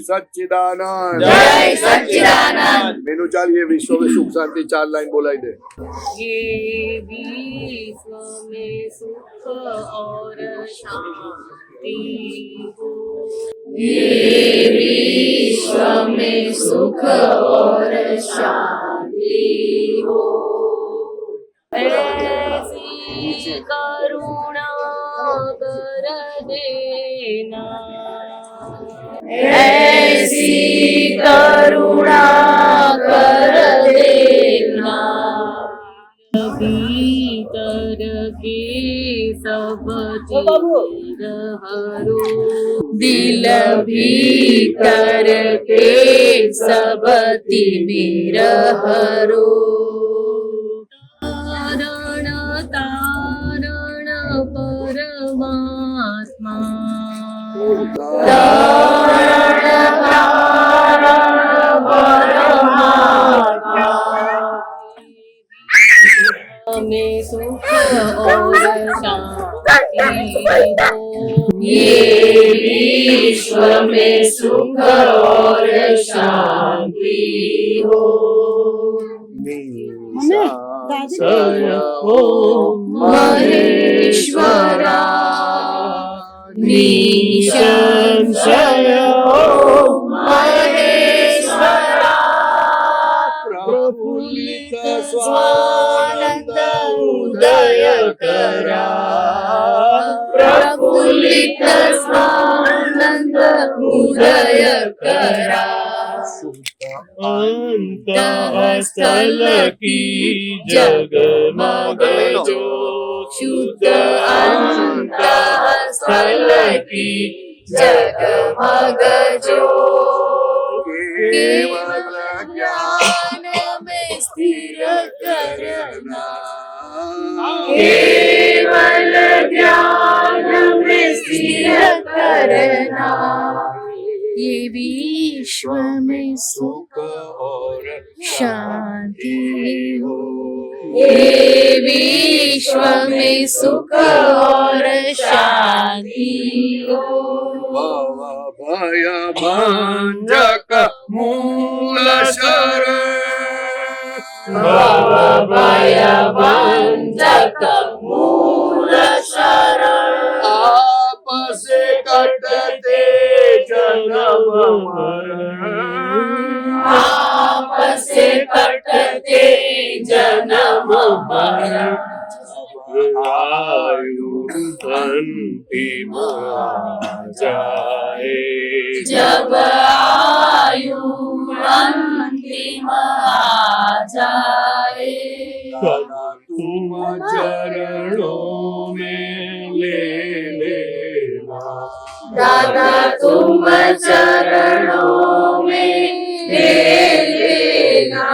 S4: સચ્ચિદાનંદ. મેનુ ચાલ ये विश्व में सुख शांति 4 लाइन बोलाई दे.
S3: ये विश्व में सुख और शांति हो, ये विश्व में सुख और शांति हो, ऐसी करुणा कर देना, ऐसी करुणा कर देना, भीतर के सब चीर हरो, दिल भीतर के सब तिमिर हरो, तारण तारण परमात्मा, तारण तारण परमात्मा, में सुख और शांति हो, ये विश्व में सुख और शांति हो,
S4: निसंशय
S3: ओम महेश्वरा, निसंशय ओम महेश्वरा,
S4: प्रफुल्लित स्वानंद उदय करा,
S3: प्रफुल्लित स्वानंद उदय करा, अंतःस्थल की जगमग ज्योत, शुद्ध अंतःस्थल की जगमग ज्योत, केवल ज्ञान में स्थिर करना, केवल ज्ञान में स्थिर करना, ये विश्व में सुख और शांति हो, ये विश्व में सुख और शांति हो,
S4: भय भंजक मूल शरण,
S3: भय भंजक मूल शरण,
S4: आप से कटते जन्म मरण,
S3: आप से कटते जन्म मरण,
S4: आयु अंतिम जाए,
S3: जब आयु अंतिम आ जाए,
S4: तुम चरणों में ले लेना,
S3: दादा तुम चरणों में ले लेना,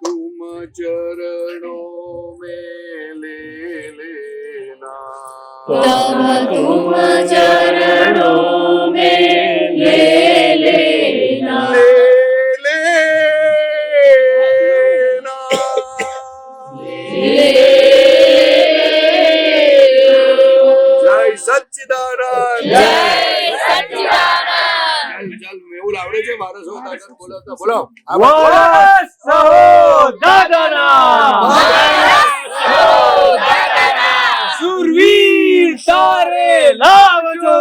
S4: तुम चरणों में ले लेना,
S3: दादा तुम चरणों में ले लेना,
S4: ले लेना। जय सच्चिदानंद,
S3: जय सच्चिदानंद।
S4: ચાલ મેહુલ આવડે છે મારો સૌ દાદા બોલાવતા બોલો.
S1: સુરવીર તારે લાવજો,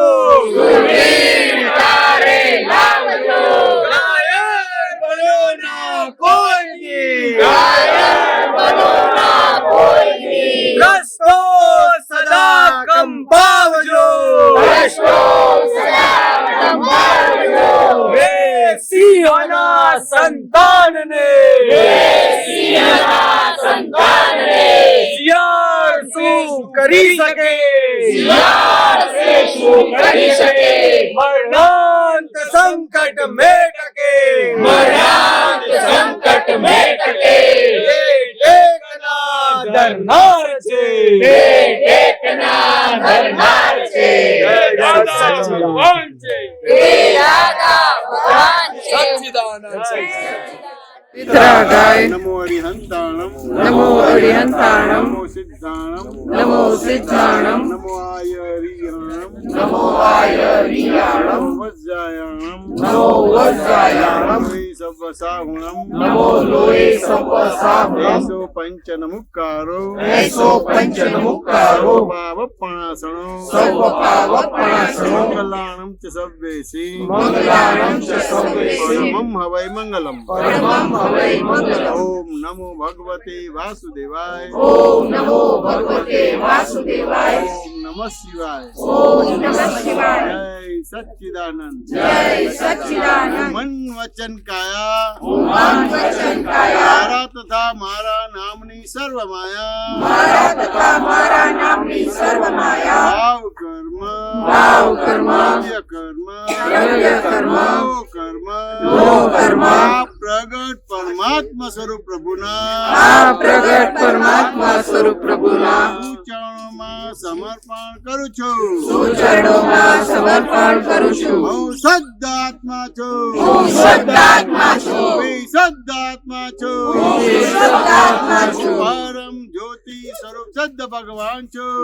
S3: સુરવીર તારે લાવજો,
S1: ઘાયલ બનો ના કોઈની,
S3: ઘાયલ બનો ના કોઈની,
S1: રસ્તો સદા કંપાવજો,
S3: રસ્તો સદા સંભાળજો,
S1: રે સિંહના સંતાનને,
S3: રે સિંહના સંતાનને,
S1: શિયાળ શું કરી શકે,
S3: શિયાળ સે શું કરી શકે,
S1: મરણાંત સંકટ મેં ટકે,
S3: મરણાંત સંકટ મેં ટકે,
S1: ટેકના ધરનાર છે,
S3: ટેકના ધરનાર છે,
S1: દાદા ભગવાન છે,
S3: હે દાદા ભગવાન છે.
S4: સચ્ચિદાનંદ.
S8: ગાય નમો હરિહંતાણમ,
S5: નમો હરિહંતાણમ,
S8: નમો સિદ્ધાણમ,
S5: નમો સિદ્ધાણમ,
S8: નમો આયરિયાણમ,
S5: નમો આયરિયાણમ,
S8: નમો વજ્જાયાણમ,
S5: નમો વજ્જાયાણમ,
S8: લોહી સર્વ સાહુણમ,
S5: નમો લોહી સર્વ સાહુણમ,
S8: એસો પંચ નમુકારો,
S5: એસો પંચ નમુકારો,
S8: પાવપણાસણો,
S5: સર્વ પાવપણાસણો,
S8: મંગલાણમ ચ સવ્વેસી,
S5: મંગલાણમ ચ સર્વેસી,
S8: પરમં હવૈ મંગલમ.
S5: પરમં હવૈ મંગલમ.
S8: ઓમ નમો ભગવતે વાસુદેવાય,
S5: ઓમ નમો ભગવતે વાસુદેવાય,
S8: ઓમ નમઃ શિવાય,
S5: ઓમ નમઃ શિવાય,
S8: જય સચ્ચિદાનંદ,
S5: જય સચ્ચિદાનંદ.
S8: મન વચન કાયા,
S5: મન વચન કાયા,
S8: મારા તથા મારા નામની સર્વ માયા,
S5: મારા તથા મારા નામની સર્વ માયા,
S8: ભાવ કર્મ,
S5: ભાવ કર્મ,
S8: દ્રવ્ય કર્મ,
S5: દ્રવ્ય કર્મ,
S8: લોહ કર્મ,
S5: લોહ કર્મ,
S8: આ પ્રગટ પરમાત્મા સ્વરૂપ પ્રભુના,
S5: આ પ્રગટ પરમાત્મા સ્વરૂપ પ્રભુના
S8: ચરણોમાં સમર્પણ કરું છું.
S5: ચરણોમાં સમર્પણ કરું છું.
S8: હું શુદ્ધાત્મા છું,
S5: હું શુદ્ધાત્મા છું,
S8: હું શુદ્ધાત્મા છું,
S5: હું શુદ્ધાત્મા છું,
S8: પરમ જ્યોતિ સ્વરૂપ સિદ્ધ ભગવાન છું,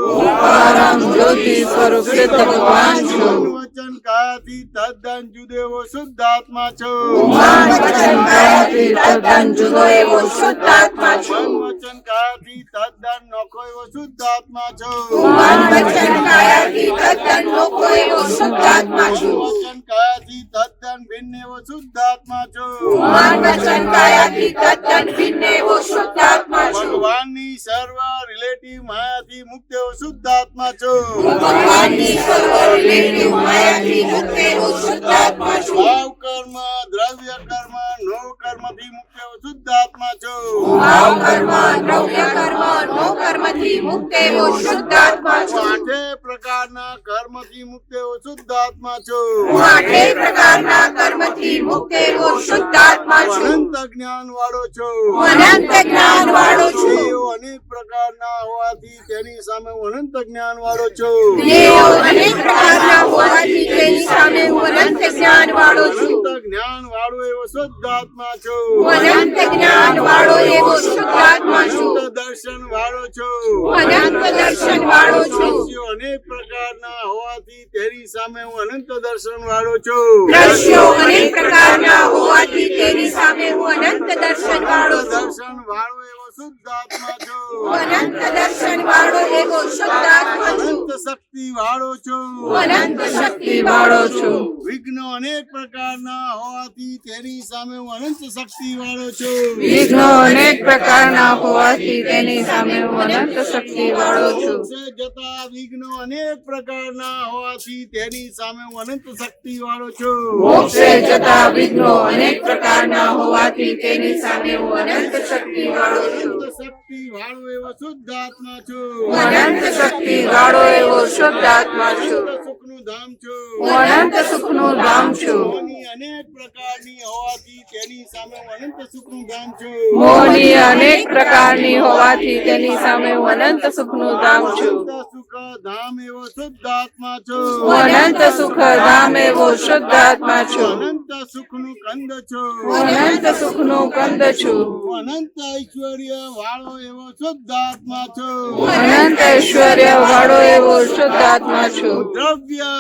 S5: પરમ જ્યોતિ સ્વરૂપ સિદ્ધ ભગવાન છું.
S8: મન વચન કાયાથી તદ્દન જુદો એવો શુદ્ધાત્મા છું,
S5: મન વચન કાયાથી તદ્દન જુદો એવો શુદ્ધાત્મા છું.
S8: મન વચન કાયાથી તદ્દન નોખો એવો શુદ્ધાત્મા છું,
S5: મન વચન કાયાથી તદ્દન નોખો એવો શુદ્ધાત્મા છું.
S8: મન વચન કાયાથી તદ્દન ભિન્ન એવો શુદ્ધાત્મા છું,
S5: મન વચન કાયાથી તદ્દન ભિન્ન એવો શુદ્ધાત્મા છું.
S8: ભગવાનની સર્વ રિલેટિવ માયાથી મુક્ત એવો શુદ્ધાત્મા છું,
S5: ભગવાનની સર્વ રિલેટિવ માયાથી મુક્ત એવો શુદ્ધાત્મા છું.
S8: ભાવ કર્મ, દ્રવ્ય કર્મ, નો કર્મથી મુક્ત એવો શુદ્ધાત્મા છું,
S5: ભાવ કર્મ, દ્રવ્ય કર્મ, નો કર્મથી મુક્ત એવો શુદ્ધાત્મા છું.
S8: આઠે પ્રકારના કર્મથી મુક્ત એવો શુદ્ધાત્મા છું,
S5: હું આઠે પ્રકારના કર્મથી મુક્ત એવો શુદ્ધાત્મા છું.
S8: અનંત જ્ઞાન વાળો છું,
S5: હું અનંત જ્ઞાન વાળો છું.
S8: દેવો અનેક પ્રકારના હોવાથી તેની સામે હું અનંત જ્ઞાન વાળો છું,
S5: દેવો અનેક પ્રકારના હોવાથી તેની સામે હું અનંત જ્ઞાન વાળો છું.
S8: અનંત જ્ઞાન વાળો એવો શુદ્ધાત્મા છું,
S5: હું અનંત જ્ઞાન વાળો એવો શુદ્ધાત્મા છું.
S8: અનંત દર્શન વાળો છું,
S5: હું અનંત દર્શન વાળો છું.
S8: દ્રશ્યો અનેક પ્રકારના હોવાથી તેની સામે હું અનંત દર્શન વાળો છું,
S5: દ્રશ્યો અનેક પ્રકારના હોવાથી તેની સામે હું અનંત દર્શન વાળો છું.
S8: દર્શન વાળો એવો શુદ્ધાત્મા છું,
S5: હું અનંત દર્શન વાળો એવો શુદ્ધાત્મા છું.
S8: અનંત શક્તિ શક્તિ વાળો છું
S5: હું અનંત શક્તિ વાળો છું
S8: વિઘ્નો અનેક પ્રકારના હોવાથી તેની સામે હું અનંત શક્તિ વાળો છું
S5: વિઘ્નો અનેક પ્રકારના હોવાથી તેની સામે હું અનંત શક્તિ વાળો છું
S8: મોક્ષે જતા વિઘ્નો અનેક પ્રકારના હોવાથી તેની સામે હું અનંત શક્તિ વાળો છું
S5: મોક્ષે જતા વિઘ્નો અનેક પ્રકારના હોવાથી તેની સામે હું અનંત શક્તિ વાળો છું
S8: અનંત શક્તિ વાળો એવો શુદ્ધ આત્મા છું
S5: હું અનંત શક્તિ વાળો એવો શુદ્ધ આત્મા છું
S8: અનંત સુખનું ધામ છું
S5: હું અનંત સુખનું ધામ છું
S8: મોહની અનેક પ્રકારની હોવાથી તેની સામે હું અનંત સુખનું ધામ છું
S5: મોહની અનેક પ્રકારની હોવાથી તેની સામે હું અનંત સુખનું ધામ છું
S8: અનંત સુખ ધામ એવો શુદ્ધ આત્મા છું
S5: હું અનંત સુખ ધામ એવો શુદ્ધ આત્મા છું
S8: અનંત સુખનું કંદ છું
S5: હું અનંત સુખનું કંદ છું
S8: અનંત ઐશ્વર્ય વાળો એવો શુદ્ધ આત્મા છું
S5: હું અનંત ઐશ્વર્ય વાળો એવો શુદ્ધ આત્મા છું
S8: દ્રવ્ય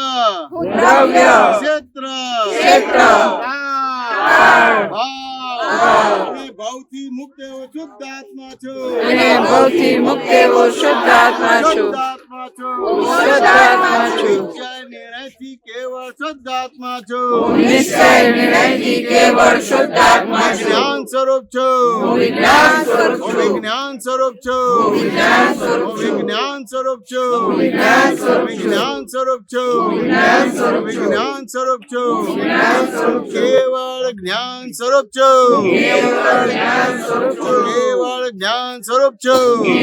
S5: દ્રવ્ય
S8: ક્ષેત્ર
S5: ક્ષેત્ર
S8: કાળ, ભાવ અને ભાવથી મુક્ત એવો શુદ્ધ આત્મા છું
S5: અને ભવથી મુક્ત એવો શુદ્ધ આત્મા છું
S8: શુદ્ધ આત્મા છું
S5: શુદ્ધ આત્મા છું
S8: નિશ્ચય નિર્ણયથી કેવળ શુદ્ધ આત્મા છું
S5: નિશ્ચય નિર્ણયથી કેવળ શુદ્ધ આત્મા છું
S8: જ્ઞાન સ્વરૂપ છું
S5: હું વિજ્ઞાન સ્વરૂપ છું
S8: વિજ્ઞાન સ્વરૂપ છું
S5: વિજ્ઞાન સ્વરૂપ છું
S8: વિજ્ઞાન સ્વરૂપ છું
S5: વિજ્ઞાન સ્વરૂપ છું
S8: વિજ્ઞાન સ્વરૂપ છું
S5: વિજ્ઞાન સ્વરૂપ છું
S8: વિજ્ઞાન સ્વરૂપ છું
S5: વિજ્ઞાન સ્વરૂપ છું
S8: કેવળ જ્ઞાન સ્વરૂપ છું
S5: કેવળ જ્ઞાન સ્વરૂપ છું
S8: કેવળ જ્ઞાન સ્વરૂપ છું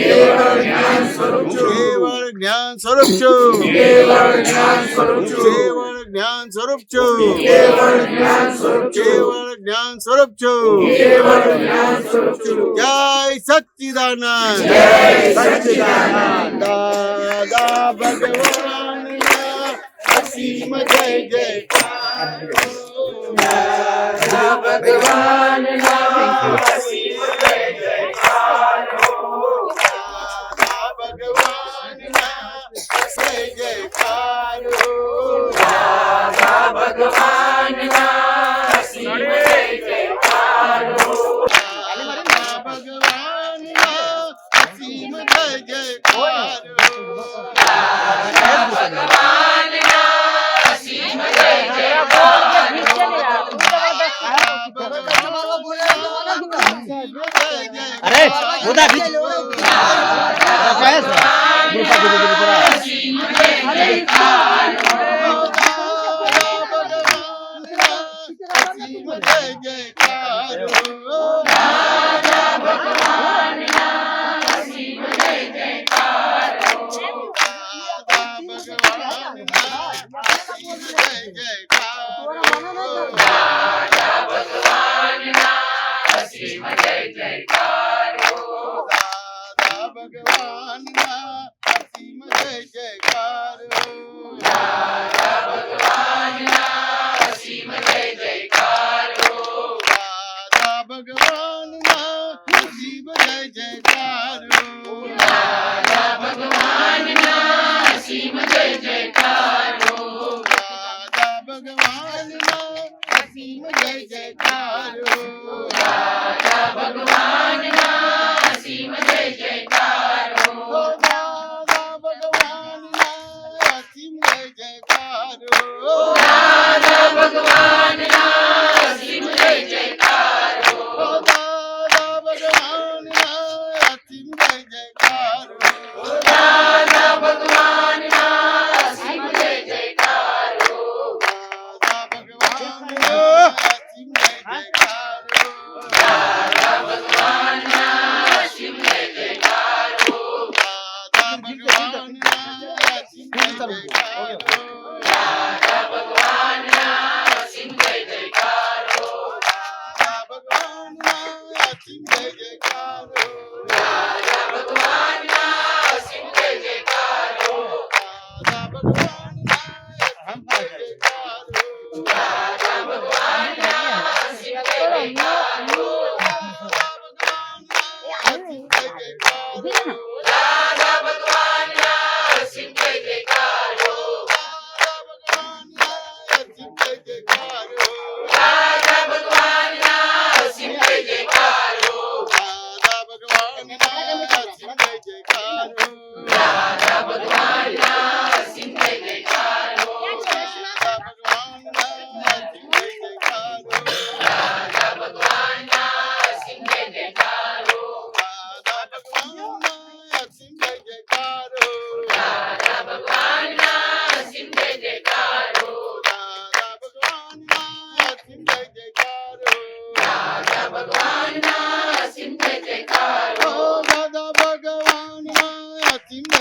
S5: કેવળ જ્ઞાન સ્વરૂપ છું
S8: કેવળ જ્ઞાન સ્વરૂપ છું
S5: કેવળ જ્ઞાન સ્વરૂપ છું
S8: કેવળ જ્ઞાન સ્વરૂપ છું
S5: કેવળ જ્ઞાન સ્વરૂપ છું
S8: કેવળ જ્ઞાન સ્વરૂપ છું
S5: કેવળ જ્ઞાન સ્વરૂપ છું
S8: જય સચ્ચિદાનંદ
S5: જય સચ્ચિદાનંદ
S8: દાદા ભગવાન અસીમ જય જયકાર
S5: દાદા ભગવાનના અસીમ જય જયકાર
S8: દાદા ભગવાનના જય જયકાર
S5: દાદા ભગવાનના અસીમ જય જયકાર
S8: દાદા ભગવાનના અસીમ જય જયકાર
S1: अरे होता बीच
S5: ભગવાનના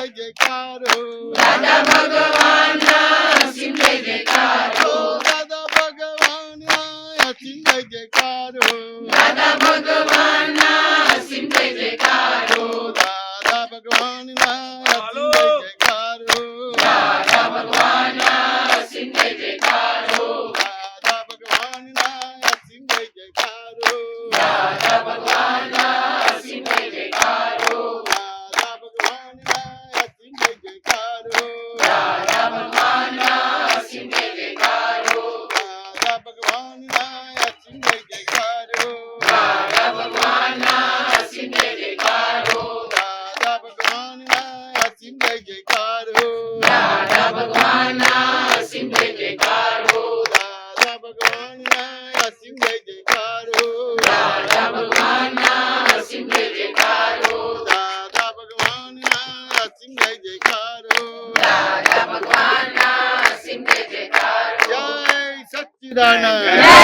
S8: જયકાર હો
S5: દાદા ભગવાનના અસીમ જય જયકાર હો
S8: દાદા ભગવાનના અસીમ જય જયકાર હો
S5: દાદા ભગવાનના અસીમ જય જયકાર હો
S8: દાદા ભગવાનના અસીમ જય જયકાર હો
S5: દાદા ભગવાનના અસીમ જય જયકાર હો
S8: દાદા ભગવાનના અસીમ જય જયકાર હો
S5: દાદા ભગવાનના અસીમ જય જયકાર હો
S8: દાદા ભગવાનના અસીમ જય જયકાર હો
S5: દાદા ભગવાનના અસીમ જય જયકાર હો
S8: દાદા ભગવાનના અસીમ જય જયકાર હો
S5: દાદા ભગવાનના અસીમ જય જયકાર હો
S8: દાદા ભગવાનના અસીમ જય જયકાર હો
S5: દાદા ભગવાનના અસીમ જય જયકાર હો
S8: દાદા ભગવાનના અસીમ જય જયકાર હો
S5: દાદા ભગવાનના અસીમ જય જયકાર હો
S8: દાદા ભગવાનના અસીમ જય જયકાર હો
S5: દાદા ભગવાનના અસીમ જય જયકાર હો
S8: જય સચ્ચિદાનંદ
S5: જય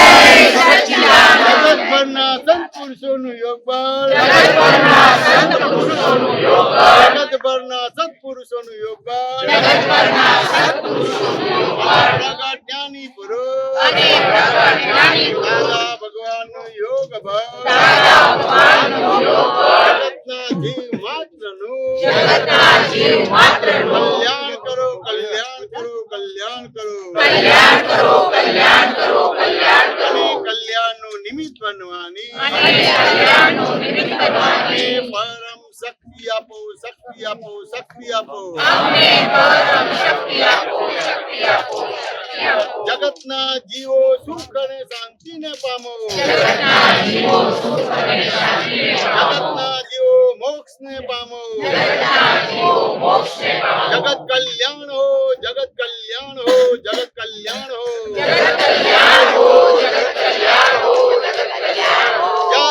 S5: સચ્ચિદાનંદ
S8: જગતભરના સંત પુરુષોનું યોગ બળ
S5: જગતભરના સંત પુરુષોનું યોગ બળ
S8: જગતભરના સત્પુરુષોનું યોગ બળ
S5: જગતભરના સત્પુરુષોનું યોગ બળ
S8: પ્રગટ જ્ઞાની પુરુષ
S5: અને પ્રગટ જ્ઞાની પુરુષ
S8: દાદા ભગવાનનું યોગ બળ
S5: દાદા ભગવાનનું યોગ બળ
S8: જગતના જીવ માત્રનું
S5: જગતના જીવ માત્રનું
S8: કલ્યાણ કરો કલ્યાણ કરો કલ્યાણ કરો
S5: કલ્યાણ કરો કલ્યાણ કરો કલ્યાણ કરો
S8: અને કલ્યાણનું નિમિત્ત બનવાની
S5: અને કલ્યાણનું નિમિત્ત બનવાની
S8: પરમ શક્તિ આપો શક્તિ આપો શક્તિ આપો
S5: અમને પરમ શક્તિ આપો શક્તિ આપો શક્તિ આપો
S8: જગતના જીવો સુખ અને શાંતિને પામો
S5: જગતના જીવો સુખ અને શાંતિને પામો
S8: જગતના જીવો મોક્ષને પામો
S5: જગતના જીવો મોક્ષને પામો
S8: જગત કલ્યાણ હો જગત કલ્યાણ હો જગત કલ્યાણ હો
S5: જગત કલ્યાણ હો જગત કલ્યાણ હો જગત કલ્યાણ હો
S8: જય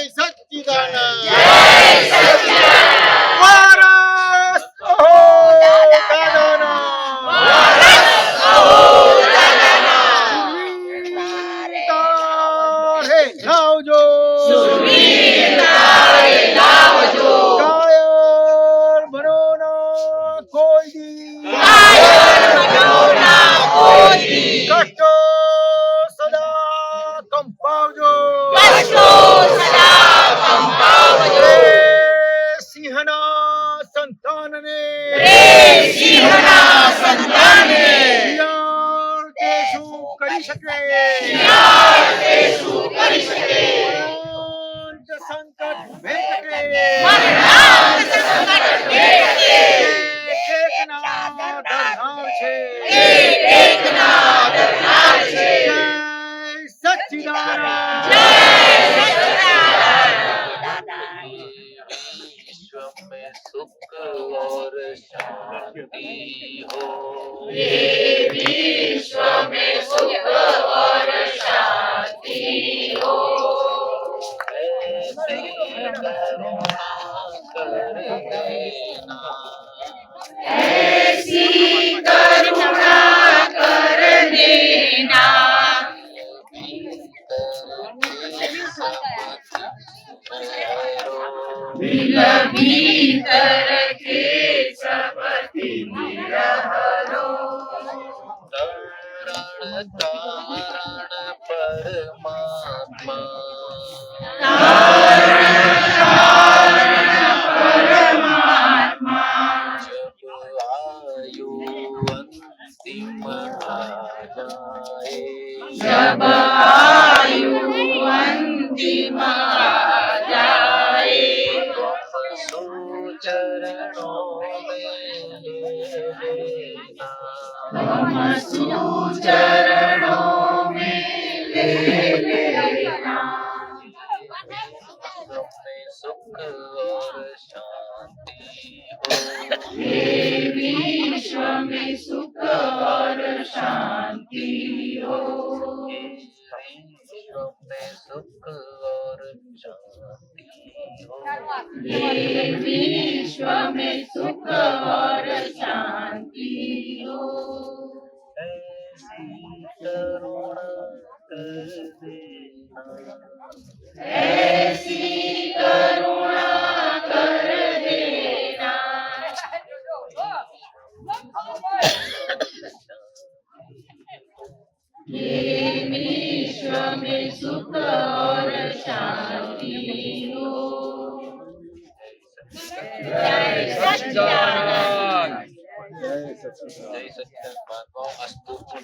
S8: સચ્ચિદાનંદ
S5: જય સચ્ચિદાનંદ
S8: વારસ હો દાદાના તારે લાવજો
S5: સુરવીર તારે લાવજો
S8: કાયર બનોના કોઈ દી
S5: કાયર બનોના કોઈ દી
S8: કષ્ટો સદા કંપાવજો
S5: કષ્ટો સદા કંપાવજો
S8: સિંહના સંતાનને
S5: રે સિંહના સંતાને
S8: યાર તે શું કરી શકે
S5: યાર તે શું કરી શકે
S8: મરણાંત સંકટ ભેટકે
S5: મરણાંત સંકટ ભેટકે
S8: એકના ધરનાર છે
S5: એકના ધરનાર છે
S8: જય સચ્ચિદાનંદ
S5: જય સચ્ચિદાનંદ
S9: विश्व में सुख और शांति हो
S5: ये विश्व में सुख और शांति हो
S9: ऐसी करुणा कर देना
S5: ऐसी करुणा कर देना भीतर के सबति निरहरो
S9: तारण तारण परमात्मा
S5: परमात्मा
S9: जब आयु अंतिम आ जाए
S5: जब आयु अंतिम आ जाए
S9: चरणों में ले लेना
S5: हम चरणों में ले लेना
S9: अपने सुख और शांति हो
S5: हे विश्व में सुख और शांति हो
S9: विश्व में सुख और शांति हो
S5: हे विश्व में सुख और शांति हो
S9: ऐसी करुणा कर देना
S5: ऐसी करुणा कर देना विश्व में सुख और शांति हो।
S9: जय सच्चिदानंद। जय सच्चिदानंद। अस्तु।